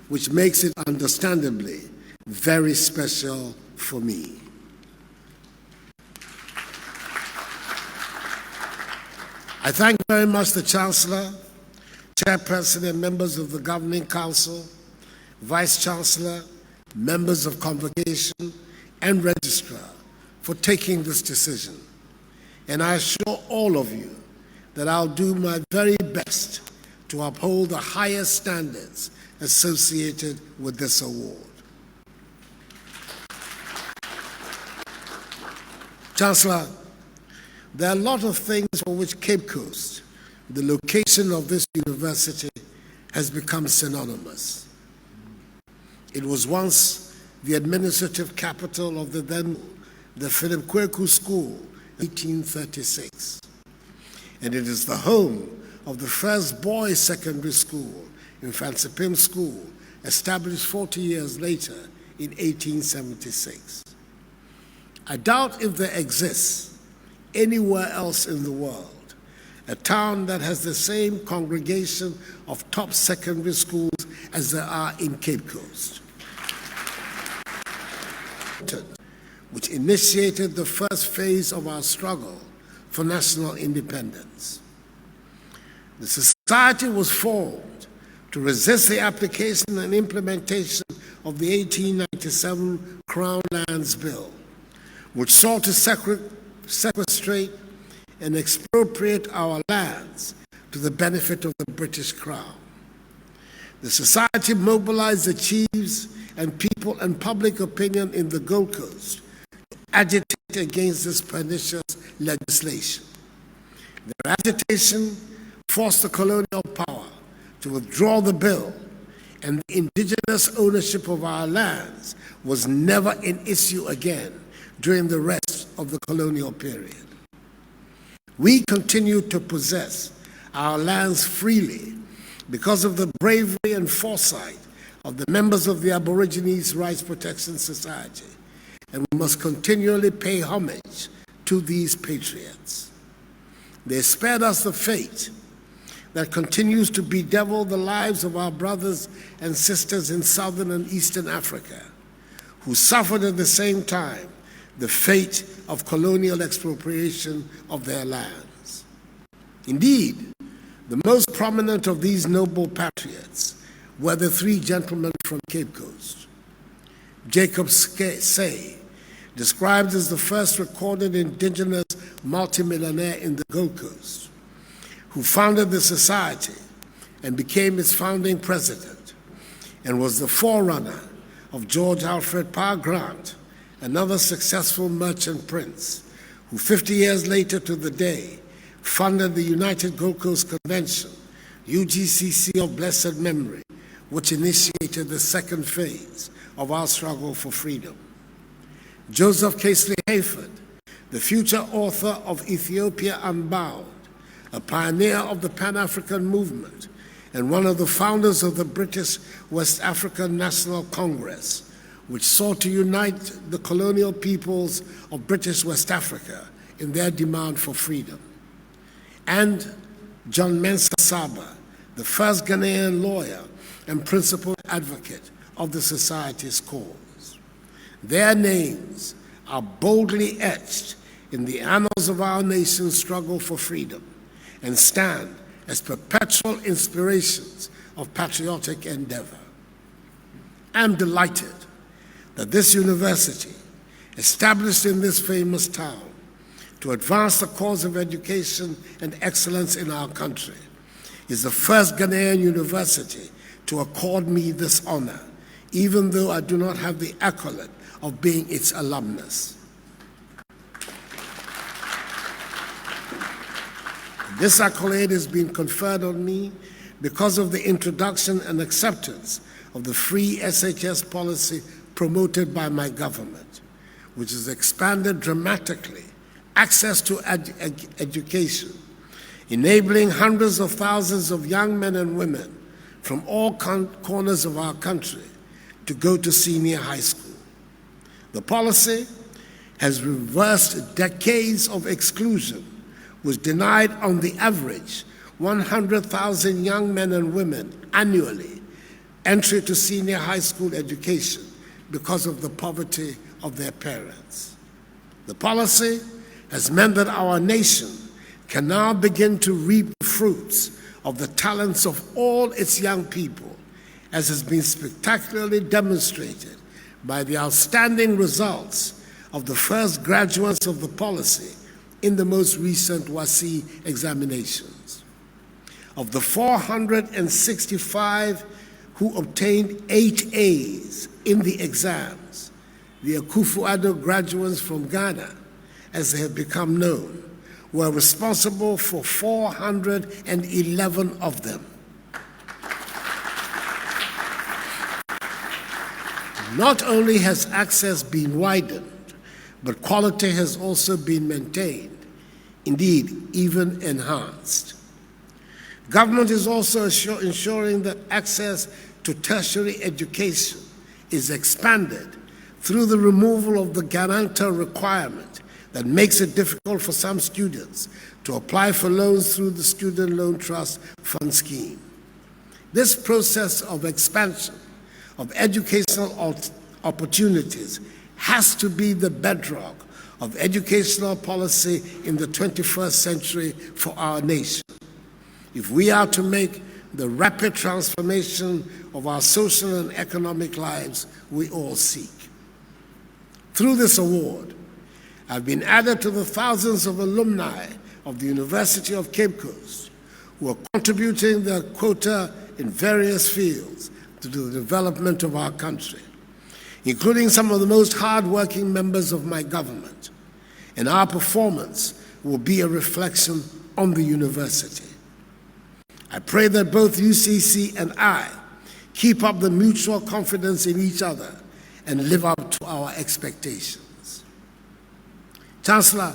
Which makes it understandably very special for me. I thank very much the Chancellor, Chairperson and members of the Governing Council, Vice Chancellor, members of Convocation, and Registrar for taking this decision. And I assure all of you that I'll do my very best to uphold the highest standards associated with this award. Chancellor, there are a lot of things for which Cape Coast, the location of this university, has become synonymous. It was once the administrative capital of the Philip Kweku School in 1836. And it is the home of the first boys' secondary school, Infansipim School, established 40 years later in 1876. I doubt if there exists anywhere else in the world a town that has the same congregation of top secondary schools as there are in Cape Coast, which initiated the first phase of our struggle for national independence. The society was formed to resist the application and implementation of the 1897 Crown Lands Bill, which sought to sequestrate and expropriate our lands to the benefit of the British Crown. The society mobilized the chiefs and people and public opinion in the Gold Coast to agitate against this pernicious legislation. Their agitation forced the colonial power to withdraw the bill, and the indigenous ownership of our lands was never an issue again during the rest of the colonial period. We continue to possess our lands freely because of the bravery and foresight of the members of the Aborigines Rights Protection Society, and we must continually pay homage to these patriots. They spared us the fate that continues to bedevil the lives of our brothers and sisters in southern and eastern Africa, who suffered at the same time the fate of colonial expropriation of their lands. Indeed, the most prominent of these noble patriots were the three gentlemen from Cape Coast. Jacob Say, described as the first recorded indigenous multimillionaire in the Gold Coast, who founded the society and became its founding president, and was the forerunner of George Alfred Parr Grant, another successful merchant prince, who 50 years later to the day funded the United Gold Coast Convention, UGCC of blessed memory, which initiated the second phase of our struggle for freedom. Joseph Casely Hayford, the future author of Ethiopia Unbound, a pioneer of the Pan-African movement and one of the founders of the British West African National Congress, which sought to unite the colonial peoples of British West Africa in their demand for freedom. And John Mensah Saba, the first Ghanaian lawyer and principal advocate of the society's cause. Their names are boldly etched in the annals of our nation's struggle for freedom and stand as perpetual inspirations of patriotic endeavor. I'm delighted that this university, established in this famous town to advance the cause of education and excellence in our country, is the first Ghanaian university to accord me this honor, even though I do not have the accolade of being its alumnus. This accolade has been conferred on me because of the introduction and acceptance of the free SHS policy promoted by my government, which has expanded dramatically access to education, enabling hundreds of thousands of young men and women from all corners of our country to go to senior high school. The policy has reversed decades of exclusion, which denied on the average 100,000 young men and women annually entry to senior high school education because of the poverty of their parents. The policy has meant that our nation can now begin to reap the fruits of the talents of all its young people, as has been spectacularly demonstrated by the outstanding results of the first graduates of the policy in the most recent WASI examinations. Of the 465 who obtained 8 A's in the exams, the Akufo-Addo graduates from Ghana, as they have become known, were responsible for 411 of them. Not only has access been widened, but quality has also been maintained, indeed, even enhanced. Government is also ensuring that access to tertiary education is expanded through the removal of the guarantor requirement that makes it difficult for some students to apply for loans through the Student Loan Trust Fund Scheme. This process of expansion of educational opportunities has to be the bedrock of educational policy in the 21st century for our nation. If we are to make the rapid transformation of our social and economic lives we all seek. Through this award, I've been added to the thousands of alumni of the University of Cape Coast who are contributing their quota in various fields to the development of our country, including some of the most hard-working members of my government. And our performance will be a reflection on the university. I pray that both UCC and I keep up the mutual confidence in each other and live up to our expectations. Chancellor,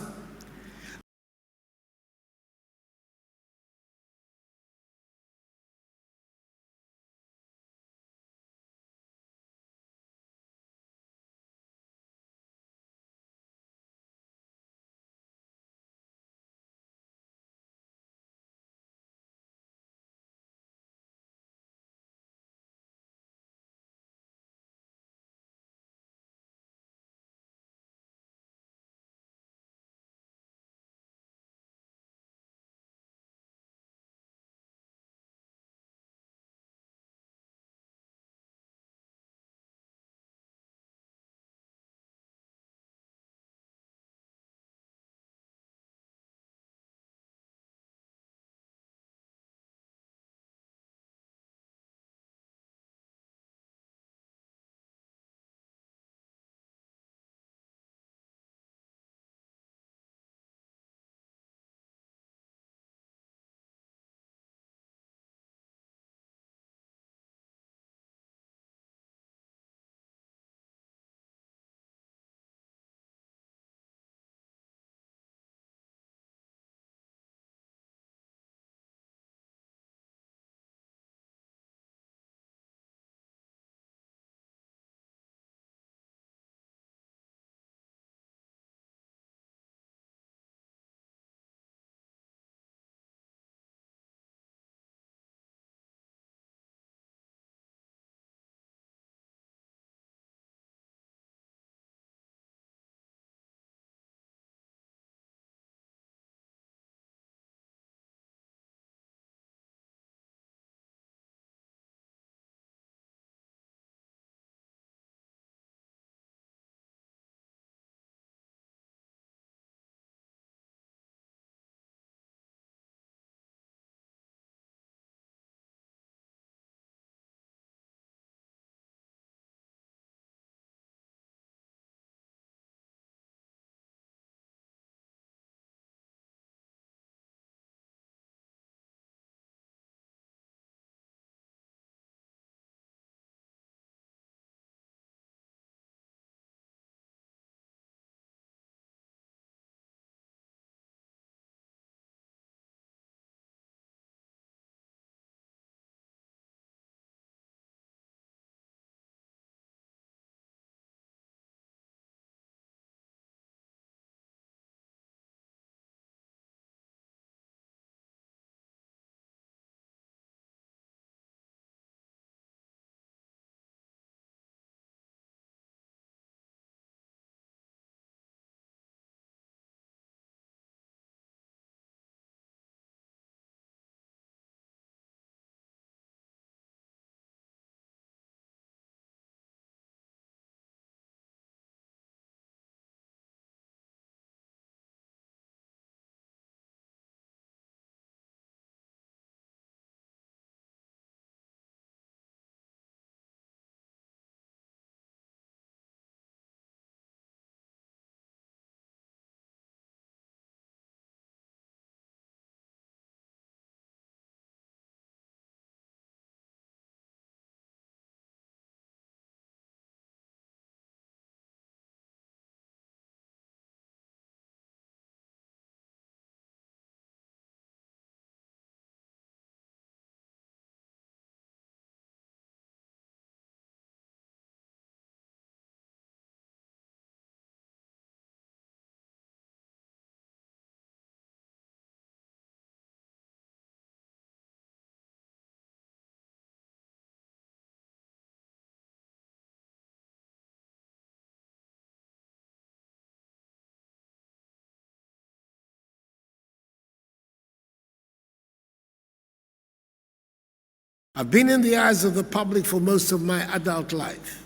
I've been in the eyes of the public for most of my adult life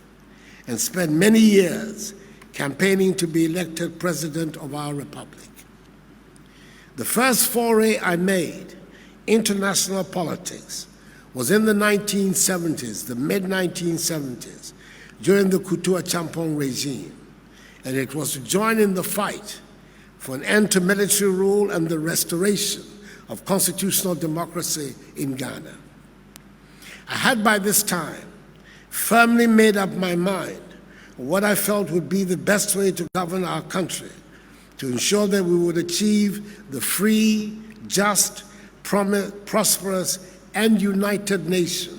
and spent many years campaigning to be elected president of our republic. The first foray I made into national politics was in the 1970s, the mid-1970s, during the Kutua Champong regime, and it was to join in the fight for an end to military rule and the restoration of constitutional democracy in Ghana. I had by this time firmly made up my mind what I felt would be the best way to govern our country, to ensure that we would achieve the free, just, prosperous, and united nation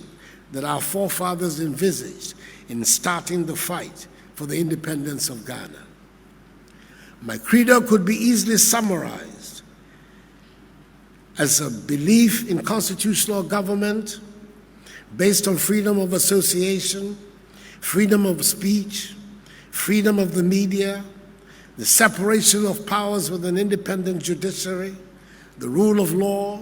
that our forefathers envisaged in starting the fight for the independence of Ghana. My credo could be easily summarized as a belief in constitutional government based on freedom of association, freedom of speech, freedom of the media, the separation of powers with an independent judiciary, the rule of law,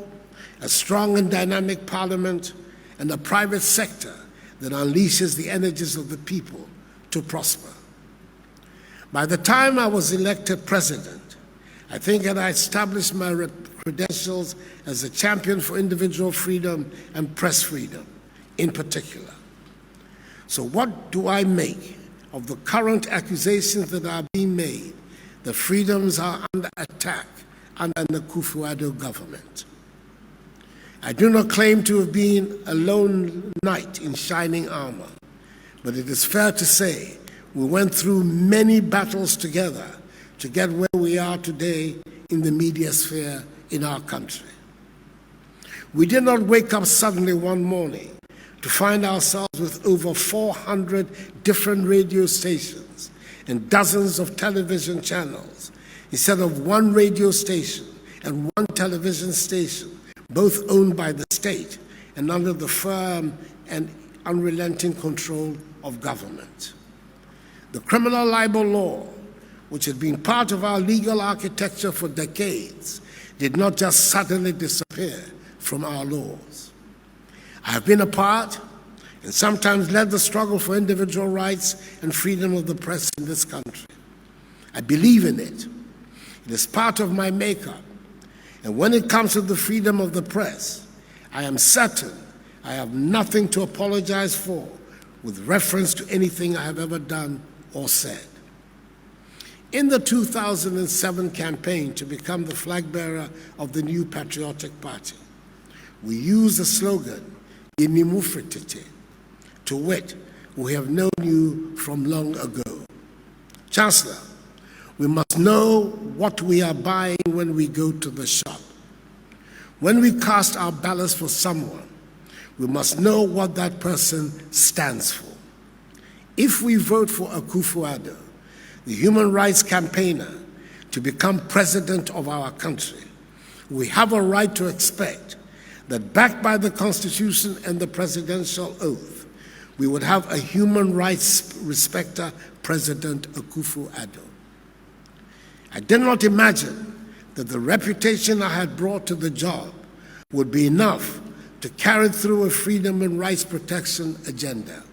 a strong and dynamic parliament, and a private sector that unleashes the energies of the people to prosper. By the time I was elected president, I think that I established my credentials as a champion for individual freedom and press freedom in particular. So what do I make of the current accusations that are being made that freedoms are under attack under the Akufo-Addo government? I do not claim to have been a lone knight in shining armor, but it is fair to say we went through many battles together to get where we are today in the media sphere in our country. We did not wake up suddenly one morning to find ourselves with over 400 different radio stations and dozens of television channels instead of one radio station and one television station, both owned by the state and under the firm and unrelenting control of government. The criminal libel law, which had been part of our legal architecture for decades, did not just suddenly disappear from our laws. I have been a part and sometimes led the struggle for individual rights and freedom of the press in this country. I believe in it. It is part of my makeup. And when it comes to the freedom of the press, I am certain I have nothing to apologize for with reference to anything I have ever done or said. In the 2007 campaign to become the flag bearer of the new Patriotic Party, we used the slogan, "Inimufritete," to wit, we have known you from long ago. Chancellor, we must know what we are buying when we go to the shop. When we cast our ballots for someone, we must know what that person stands for. If we vote for Akufo-Addo, the human rights campaigner, to become president of our country, we have a right to expect that, backed by the Constitution and the presidential oath, we would have a human rights respecter, President Akufo-Addo. I did not imagine that the reputation I had brought to the job would be enough to carry through a freedom and rights protection agenda.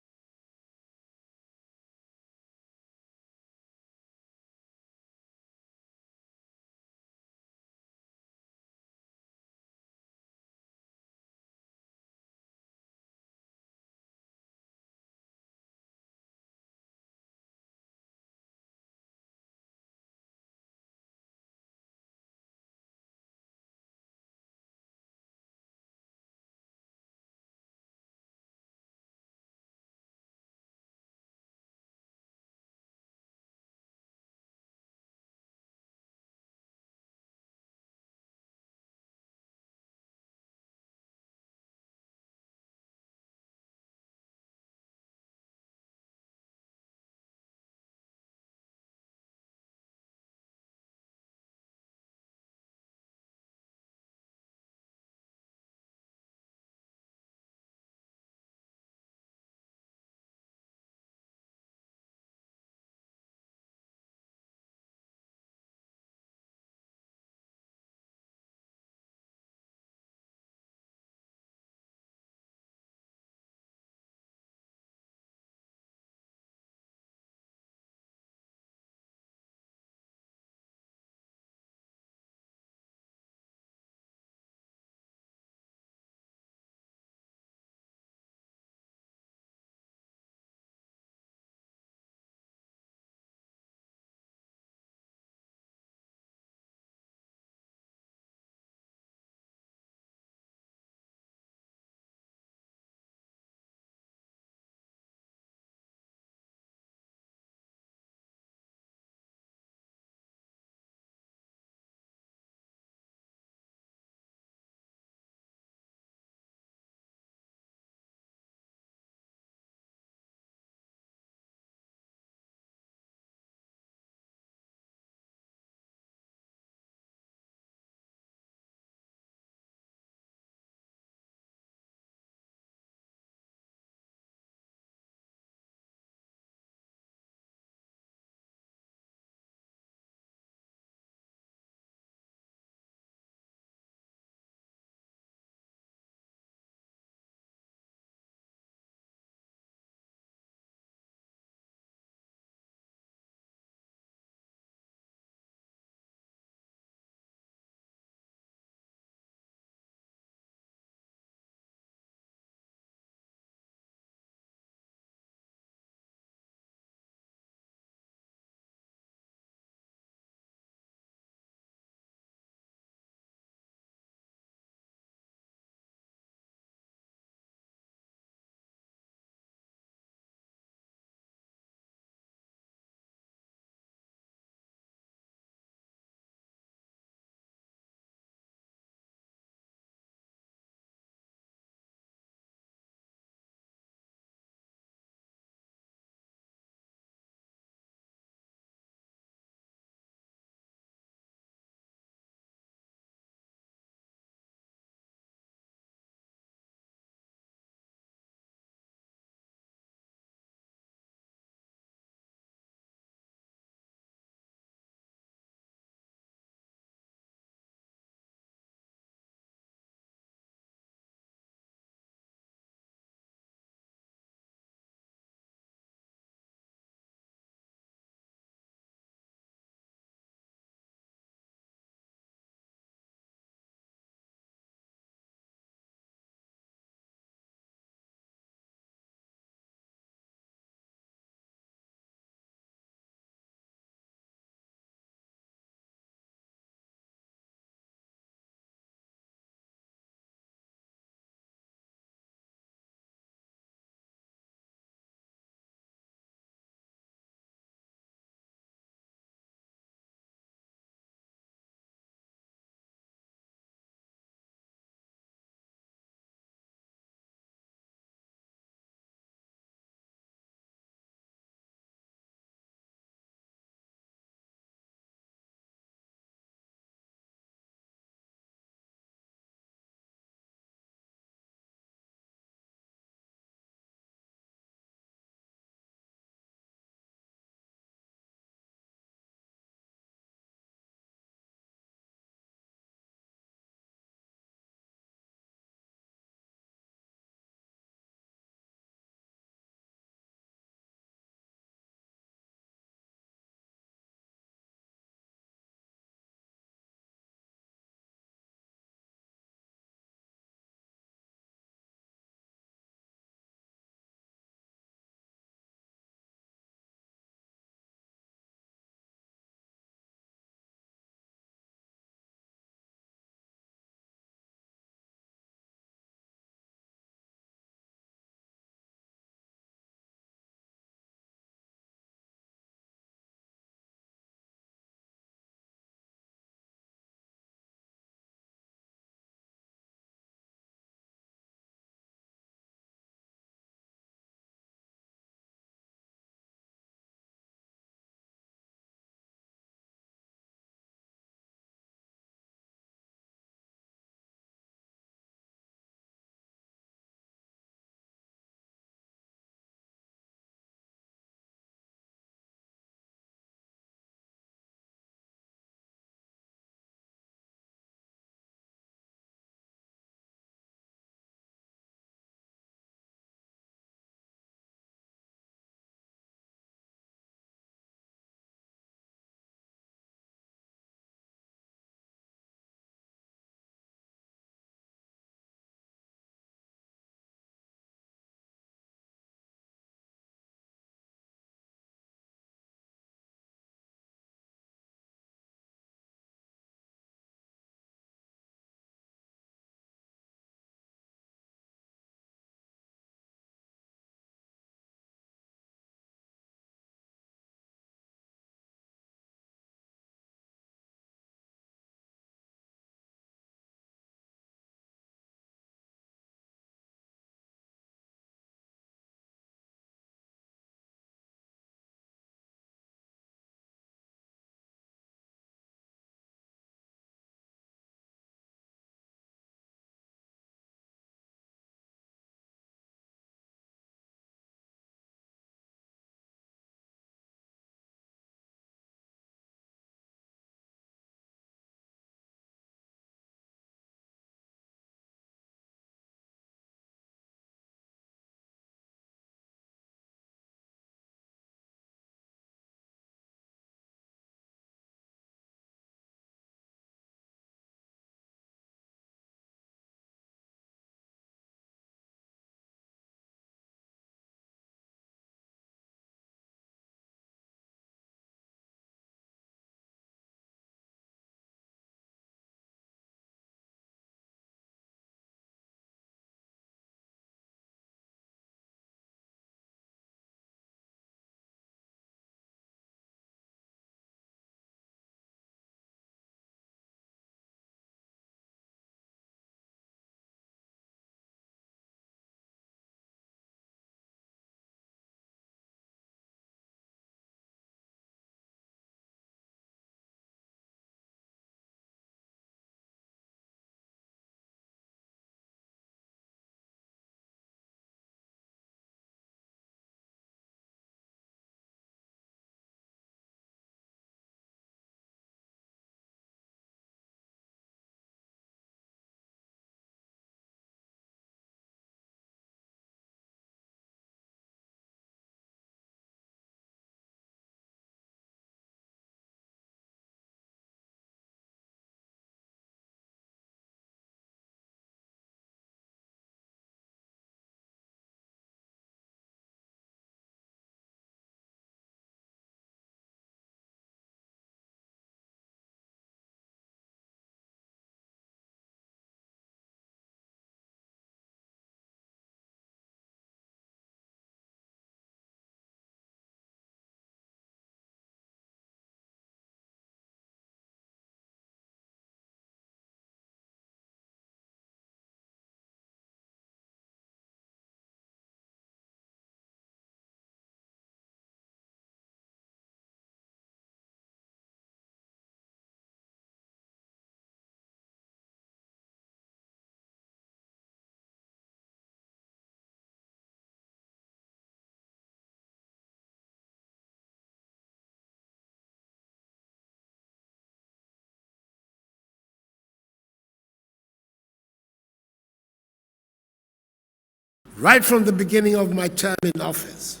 right from the beginning of my term in office.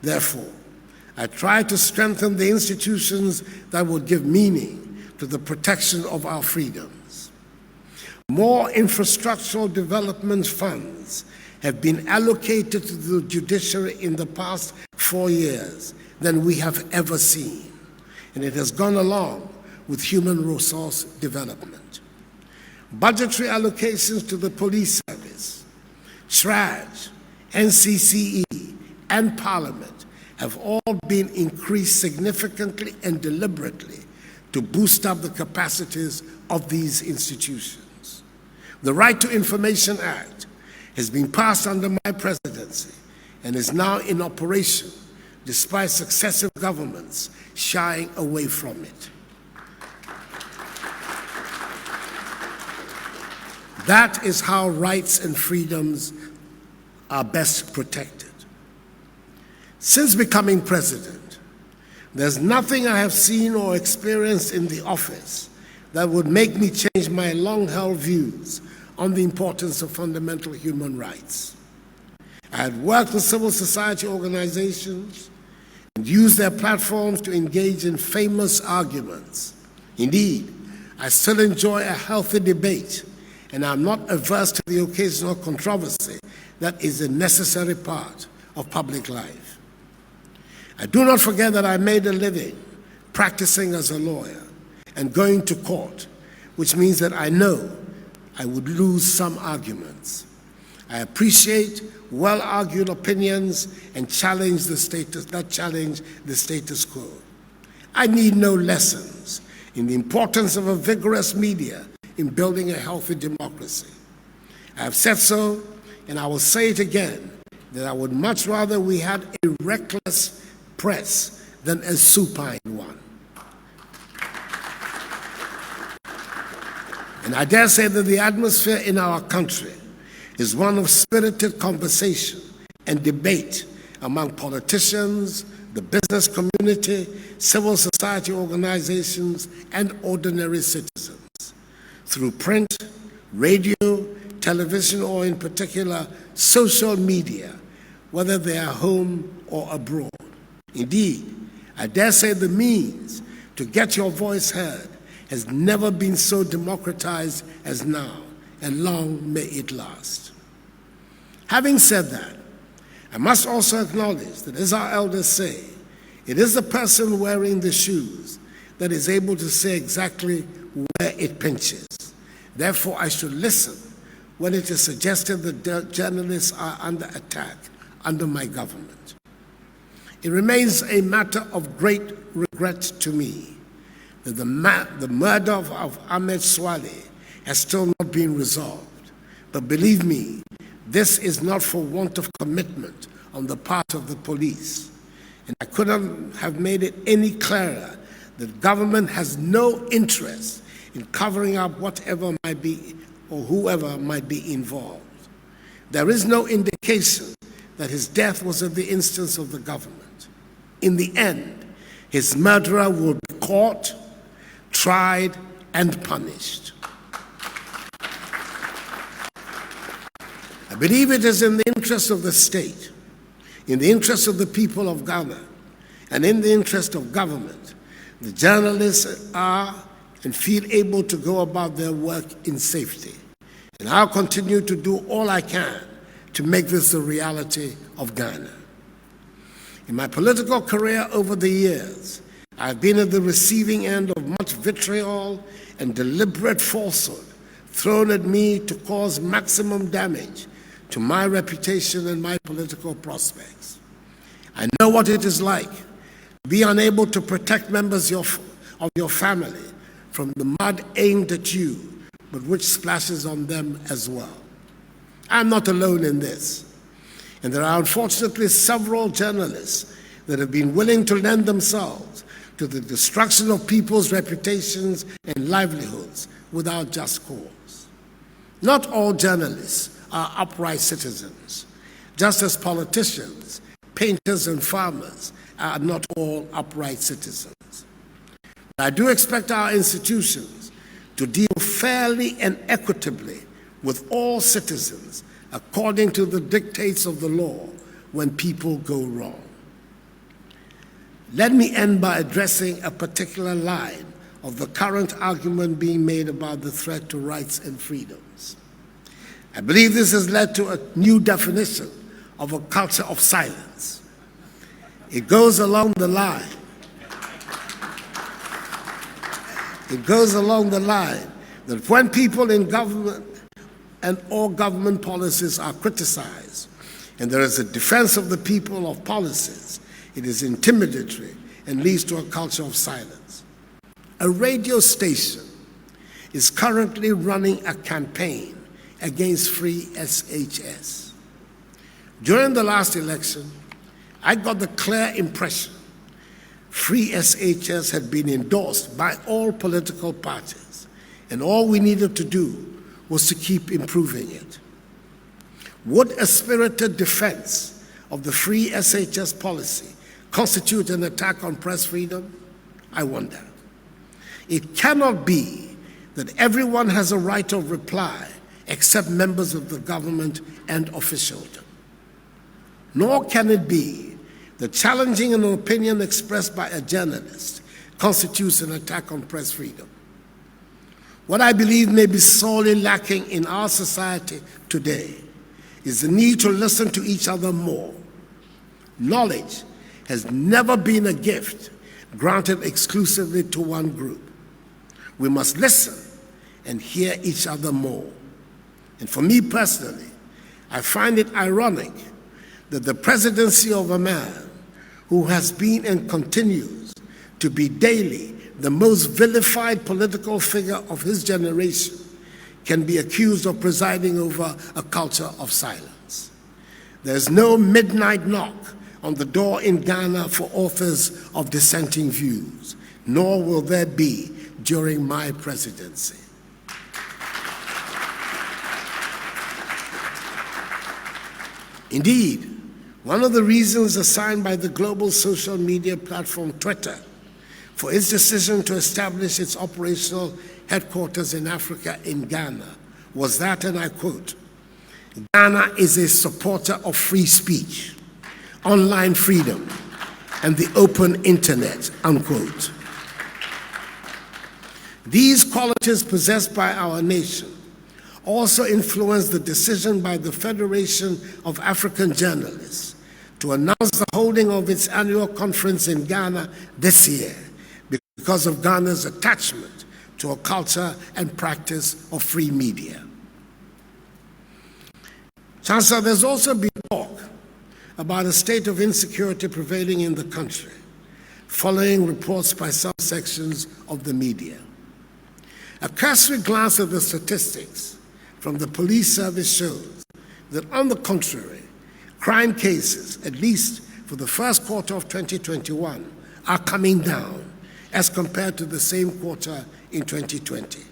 Therefore, I try to strengthen the institutions that would give meaning to the protection of our freedoms. More infrastructural development funds have been allocated to the judiciary in the past 4 years than we have ever seen, and it has gone along with human resource development. Budgetary allocations to the police service, SRAJ, NCCE, and Parliament have all been increased significantly and deliberately to boost up the capacities of these institutions. The Right to Information Act has been passed under my presidency and is now in operation despite successive governments shying away from it. That is how rights and freedoms are best protected. Since becoming president, there's nothing I have seen or experienced in the office that would make me change my long-held views on the importance of fundamental human rights. I had worked with civil society organizations and used their platforms to engage in famous arguments. Indeed, I still enjoy a healthy debate, and I'm not averse to the occasional controversy that is a necessary part of public life. I do not forget that I made a living practicing as a lawyer and going to court, which means that I know I would lose some arguments. I appreciate well-argued opinions and challenge the status quo. I need no lessons in the importance of a vigorous media in building a healthy democracy. I have said so, and I will say it again, that I would much rather we had a reckless press than a supine one. And I dare say that the atmosphere in our country is one of spirited conversation and debate among politicians, the business community, civil society organizations, and ordinary citizens. Through print, radio, television, or in particular, social media, whether they are home or abroad. Indeed, I dare say the means to get your voice heard has never been so democratized as now, and long may it last. Having said that, I must also acknowledge that, as our elders say, it is the person wearing the shoes that is able to say exactly where it pinches. Therefore, I should listen when it is suggested that journalists are under attack under my government. It remains a matter of great regret to me that the murder of Ahmed Swaleh has still not been resolved. But believe me, this is not for want of commitment on the part of the police. And I couldn't have made it any clearer that government has no interest in covering up whatever might be or whoever might be involved. There is no indication that his death was at the instance of the government. In the end, his murderer will be caught, tried, and punished. I believe it is in the interest of the state, in the interest of the people of Ghana, and in the interest of government, the journalists are and feel able to go about their work in safety. And I'll continue to do all I can to make this a reality of Ghana. In my political career over the years, I've been at the receiving end of much vitriol and deliberate falsehood thrown at me to cause maximum damage to my reputation and my political prospects. I know what it is like to be unable to protect members of your family from the mud aimed at you, but which splashes on them as well. I'm not alone in this. And there are unfortunately several journalists that have been willing to lend themselves to the destruction of people's reputations and livelihoods without just cause. Not all journalists are upright citizens, just as politicians, painters, and farmers are not all upright citizens. But I do expect our institutions to deal fairly and equitably with all citizens, according to the dictates of the law when people go wrong. Let me end by addressing a particular line of the current argument being made about the threat to rights and freedoms. I believe this has led to a new definition of a culture of silence. It goes along the line that when people in government and all government policies are criticized, and there is a defense of the people of policies, it is intimidatory and leads to a culture of silence. A radio station is currently running a campaign against free SHS. During the last election, I got the clear impression free SHS had been endorsed by all political parties, and all we needed to do was to keep improving it. Would a spirited defense of the free SHS policy constitute an attack on press freedom? I wonder. It cannot be that everyone has a right of reply except members of the government and officialdom. Nor can it be that challenging an opinion expressed by a journalist constitutes an attack on press freedom. What I believe may be sorely lacking in our society today is the need to listen to each other more. Knowledge has never been a gift granted exclusively to one group. We must listen and hear each other more. And for me personally, I find it ironic that the presidency of a man who has been and continues to be daily the most vilified political figure of his generation can be accused of presiding over a culture of silence. There's no midnight knock on the door in Ghana for authors of dissenting views, nor will there be during my presidency. Indeed, one of the reasons assigned by the global social media platform Twitter for its decision to establish its operational headquarters in Africa in Ghana was that, and I quote, "Ghana is a supporter of free speech, online freedom, and the open internet," unquote. These qualities possessed by our nation also influenced the decision by the Federation of African Journalists to announce the holding of its annual conference in Ghana this year because of Ghana's attachment to a culture and practice of free media. Chancellor, there's also been talk about a state of insecurity prevailing in the country, following reports by some sections of the media. A cursory glance at the statistics from the police service shows that, on the contrary, crime cases, at least for the first quarter of 2021, are coming down as compared to the same quarter in 2020.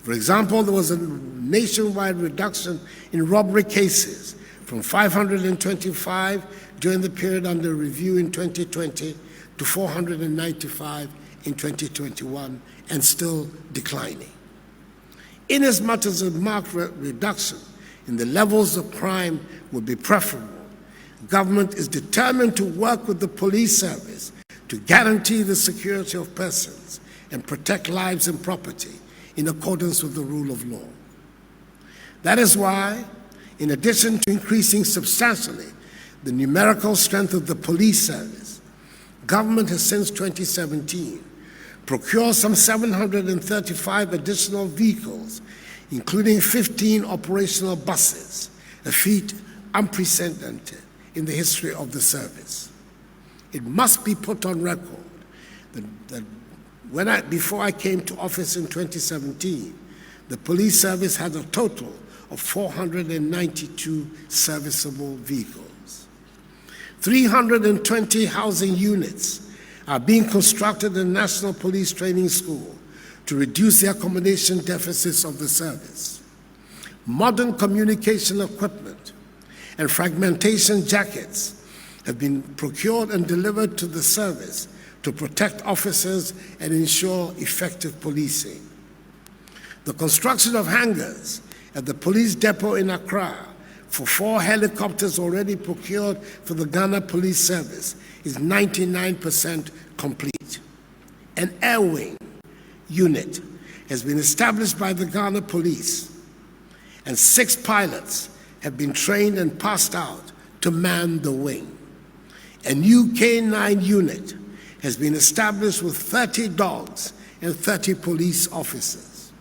For example, there was a nationwide reduction in robbery cases from 525 during the period under review in 2020 to 495 in 2021, and still declining. Inasmuch as a marked reduction in the levels of crime would be preferable, government is determined to work with the police service to guarantee the security of persons and protect lives and property in accordance with the rule of law. That is why, in addition to increasing substantially the numerical strength of the police service, government has since 2017 procured some 735 additional vehicles, including 15 operational buses, a feat unprecedented in the history of the service. It must be put on record that before I came to office in 2017, the police service had a total of 492 serviceable vehicles. 320 housing units are being constructed in National Police Training School to reduce the accommodation deficits of the service. Modern communication equipment and fragmentation jackets have been procured and delivered to the service to protect officers and ensure effective policing. The construction of hangars at the police depot in Accra for 4 helicopters already procured for the Ghana Police Service is 99% complete. An air wing unit has been established by the Ghana Police, and 6 pilots have been trained and passed out to man the wing. A new K9 unit has been established with 30 dogs and 30 police officers.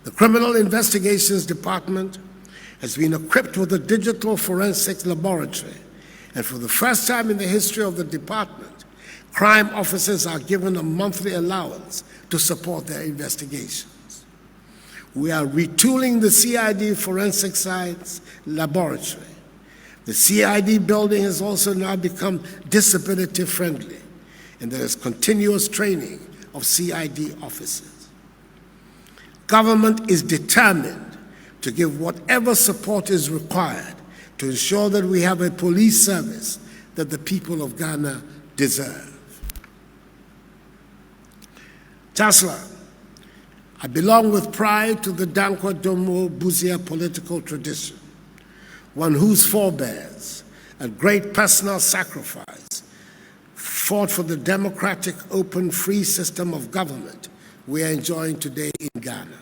The Criminal Investigations Department has been equipped with a digital forensics laboratory, and for the first time in the history of the department, crime officers are given a monthly allowance to support their investigations. We are retooling the CID Forensic Science Laboratory. The CID building has also now become disability friendly, and there is continuous training of CID officers. Government is determined to give whatever support is required to ensure that we have a police service that the people of Ghana deserve. Chancellor, I belong with pride to the Dankwa Domo Busia political tradition, one whose forebears, at great personal sacrifice, fought for the democratic, open, free system of government we are enjoying today in Ghana.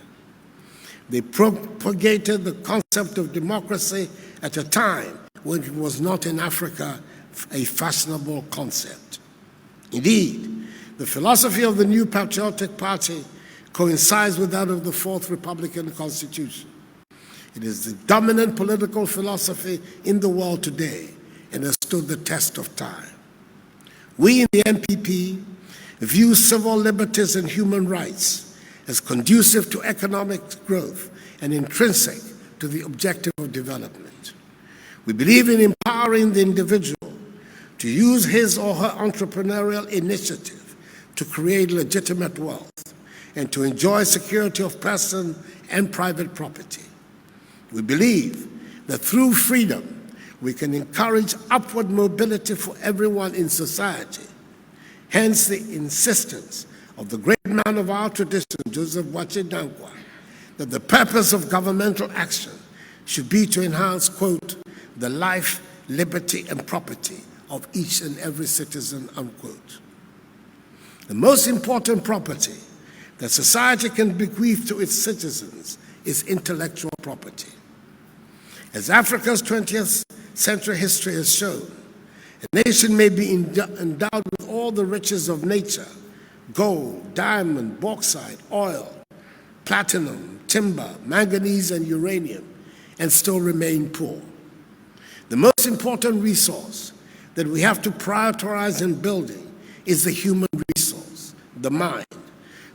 They propagated the concept of democracy at a time when it was not in Africa a fashionable concept. Indeed, the philosophy of the new patriotic party coincides with that of the Fourth Republican Constitution. It is the dominant political philosophy in the world today and has stood the test of time. We in the NPP view civil liberties and human rights as conducive to economic growth and intrinsic to the objective of development. We believe in empowering the individual to use his or her entrepreneurial initiative to create legitimate wealth and to enjoy security of person and private property. We believe that through freedom, we can encourage upward mobility for everyone in society. Hence the insistence of the great man of our tradition, Joseph Boachier Dankwa, that the purpose of governmental action should be to enhance, quote, the life, liberty, and property of each and every citizen, unquote. The most important property that society can bequeath to its citizens is intellectual property. As Africa's 20th century history has shown, a nation may be endowed with all the riches of nature, gold, diamond, bauxite, oil, platinum, timber, manganese, and uranium, and still remain poor. The most important resource that we have to prioritize in building is the human resource, the mind.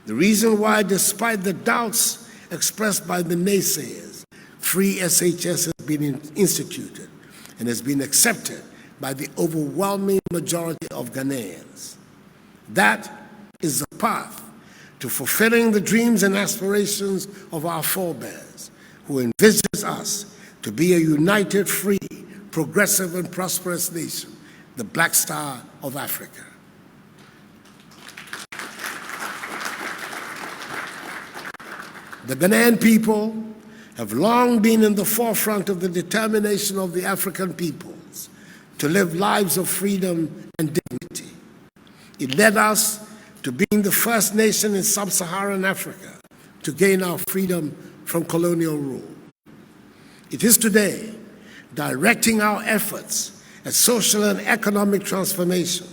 The reason why, despite the doubts expressed by the naysayers, free SHS has been instituted and has been accepted by the overwhelming majority of Ghanaians. That is the path to fulfilling the dreams and aspirations of our forebears, who envisions us to be a united, free, progressive, and prosperous nation, the Black Star of Africa. The Ghanaian people have long been in the forefront of the determination of the African peoples to live lives of freedom and dignity. It led us to being the first nation in sub-Saharan Africa to gain our freedom from colonial rule. It is today directing our efforts at social and economic transformation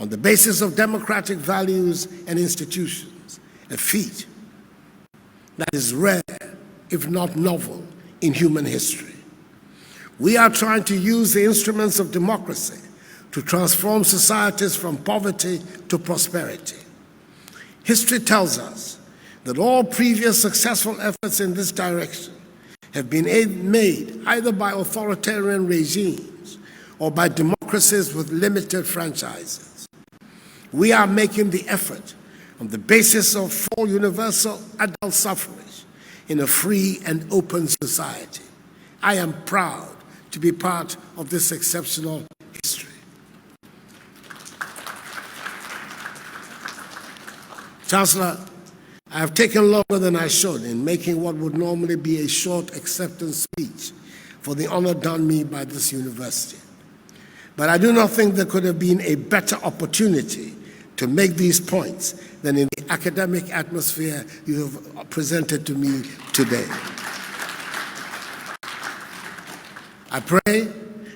on the basis of democratic values and institutions, a feat that is rare, if not novel, in human history. We are trying to use the instruments of democracy to transform societies from poverty to prosperity. History tells us that all previous successful efforts in this direction have been made either by authoritarian regimes or by democracies with limited franchises. We are making the effort on the basis of full universal adult suffrage in a free and open society. I am proud to be part of this exceptional history. Chancellor, I have taken longer than I should in making what would normally be a short acceptance speech for the honor done me by this university. But I do not think there could have been a better opportunity to make these points than in the academic atmosphere you have presented to me today. I pray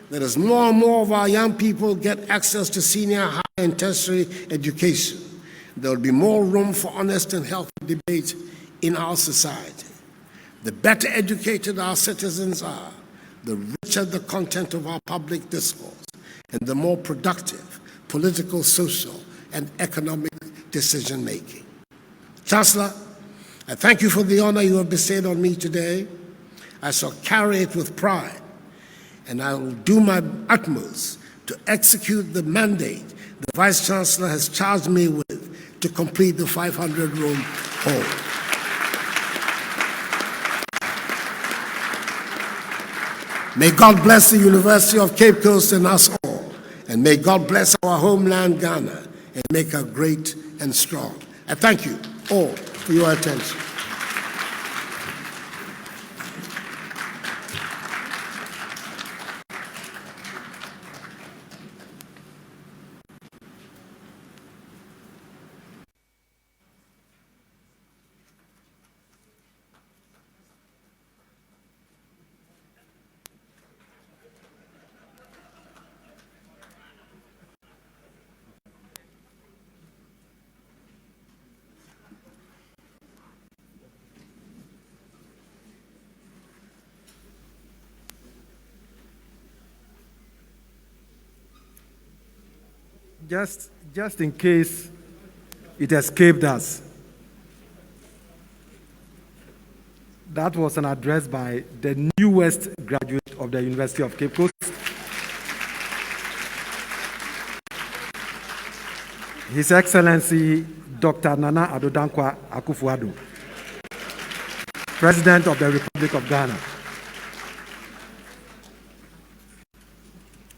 that as more and more of our young people get access to senior, high, and tertiary education, there will be more room for honest and healthy debate in our society. The better educated our citizens are, the richer the content of our public discourse, and the more productive political, social, and economic decision-making. Chancellor, I thank you for the honor you have bestowed on me today. I shall carry it with pride, and I will do my utmost to execute the mandate the Vice Chancellor has charged me with to complete the 500-room hall. May God bless the University of Cape Coast and us all, and may God bless our homeland, Ghana, and make her great and strong. I thank you all for your attention. Just in case it escaped us, that was an address by the newest graduate of the University of Cape Coast, His Excellency Dr. Nana Addo Dankwa Akufo-Addo, President of the Republic of Ghana.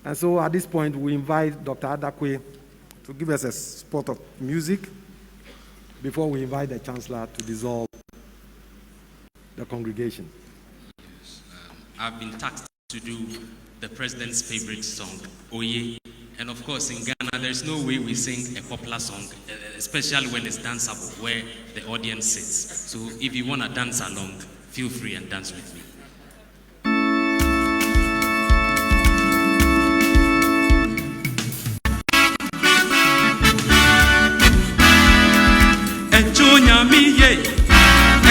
And so at this point, we invite Dr. Adakwe to give us a spot of music before we invite the Chancellor to dissolve the congregation. Yes, I've been tasked to do the President's favorite song, Oye. And of course, in Ghana, there's no way we sing a popular song, especially when it's danceable, where the audience sits. So if you want to dance along, feel free and dance with me.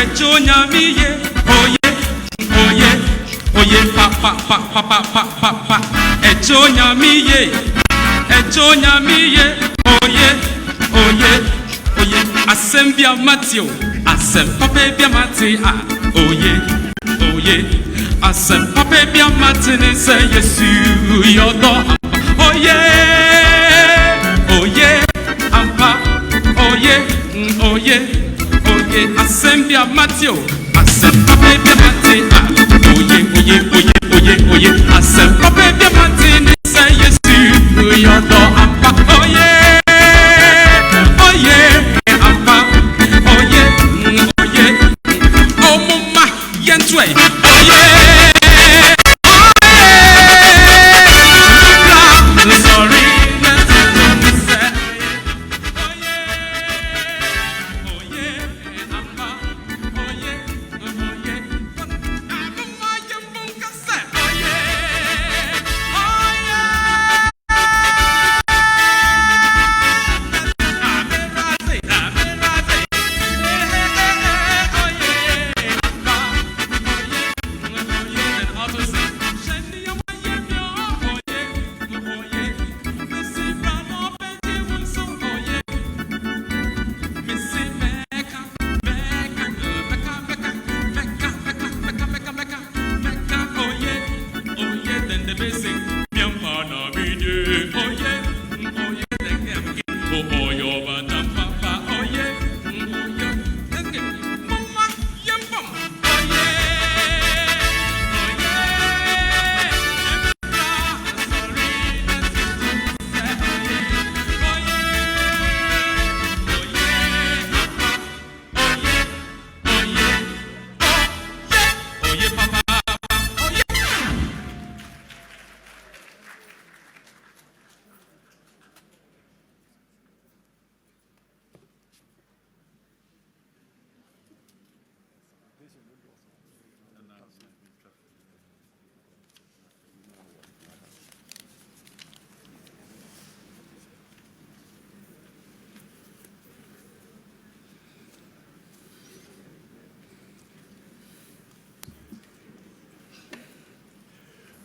Echonya miye, oye, oye, oye, pa pa pa pa pa pa pa pa. Echonya miye, oye, oye, oye. Asembia Matthew, asempa bia Matthew, ah, oye, oye. Asempa bia Matthew say Yesu yodo, oye, oye, ampa, oye, oye. Asembia Matthew, asempa bia Matthew, oye, oye, oye, oye, oye. Asempa bia Matthew say Yesu yodo, ampa, oye, oye, ampa, oye, oye. Oh mama, yentwe, oye.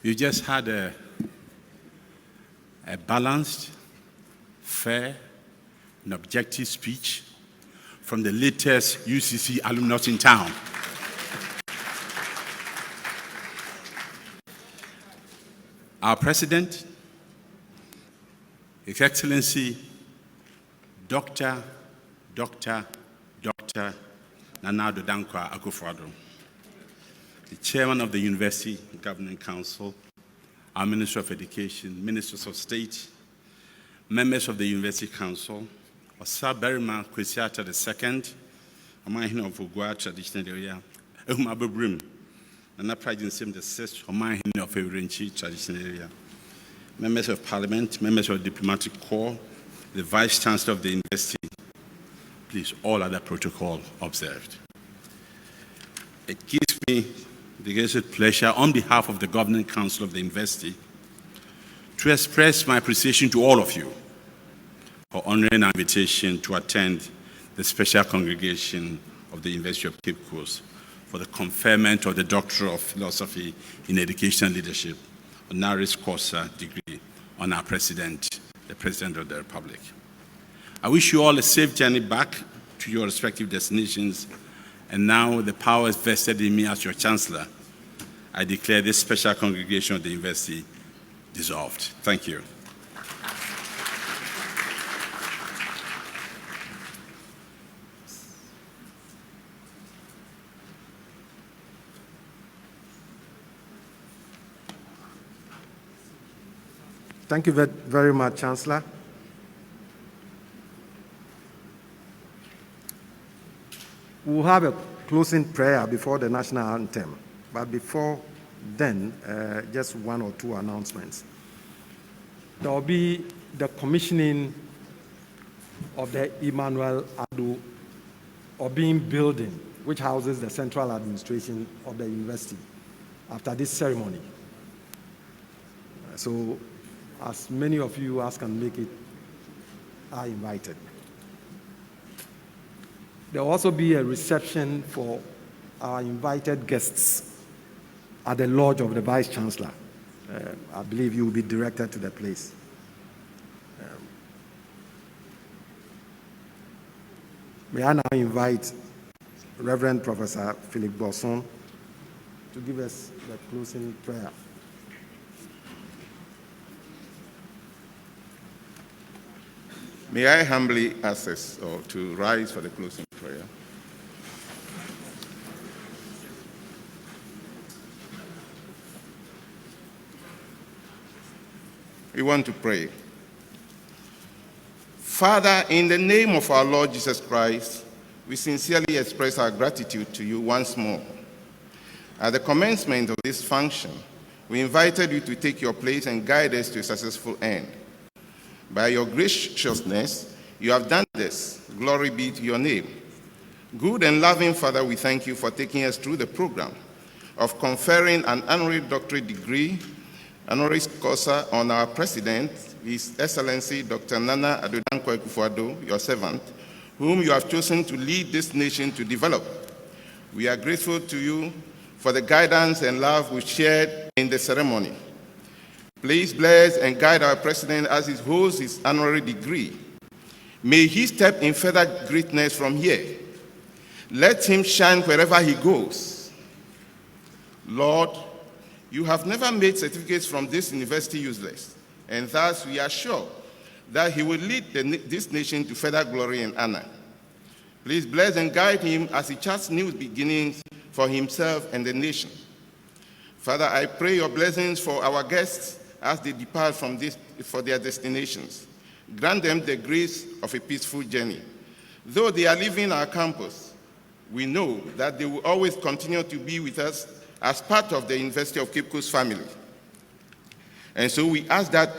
You just had a balanced, fair, and objective speech from the latest UCC alumnus in town. Our President, His Excellency, Dr. Nana Addo Akufo-Addo, the Chairman of the University Governing Council, our Minister of Education, Ministers of State, members of the University Council, Osa Berima Kwesiata II, Oman of Ogua Traditional Area, Abubrim, and that Pride in Sim the Sixth, Oman of Evrenchi Traditional Area, members of Parliament, members of the Diplomatic Corps, the Vice Chancellor of the University, please, all other protocol observed. It gives me the greatest pleasure on behalf of the Governing Council of the University to express my appreciation to all of you for honoring our invitation to attend the special congregation of the University of Cape Coast for the conferment of the Doctor of Philosophy in Education and Leadership, honoris causa degree on our President, the President of the Republic. I wish you all a safe journey back to your respective destinations, and now the power is vested in me as your Chancellor. I declare this special congregation of the University dissolved. Thank you. Thank you very much, Chancellor. We'll have a closing prayer before the national anthem, but before then, just one or two announcements. There will be the commissioning of the Akufo-Addo Obin building, which houses the central administration of the university, after this ceremony. So, as many of you as can make it are invited. There will also be a reception for our invited guests at the lodge of the Vice Chancellor. I believe you will be directed to the place. May I now invite Reverend Professor Philip Bosson to give us the closing prayer. May I humbly ask us all to rise for the closing prayer. We want to pray. Father, in the name of our Lord Jesus Christ, we sincerely express our gratitude to you once more. At the commencement of this function, we invited you to take your place and guide us to a successful end. By your graciousness, you have done this. Glory be to your name. Good and loving Father, we thank you for taking us through the program of conferring an honorary doctorate degree, honoris causa, on our President, His Excellency Dr. Nana Addo Akufo-Addo, your servant, whom you have chosen to lead this nation to develop. We are grateful to you for the guidance and love we shared in the ceremony. Please bless and guide our President as he holds his honorary degree. May he step in further greatness from here. Let him shine wherever he goes. Lord, you have never made certificates from this university useless, and thus we are sure that he will lead this nation to further glory and honor. Please bless and guide him as he charts new beginnings for himself and the nation. Father, I pray your blessings for our guests as they depart from for their destinations. Grant them the grace of a peaceful journey. Though they are leaving our campus, we know that they will always continue to be with us as part of the University of Cape Coast family. And so we ask that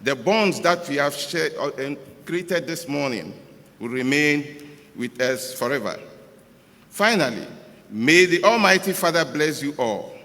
the bonds that we have shared and created this morning will remain with us forever. Finally, may the Almighty Father bless you all,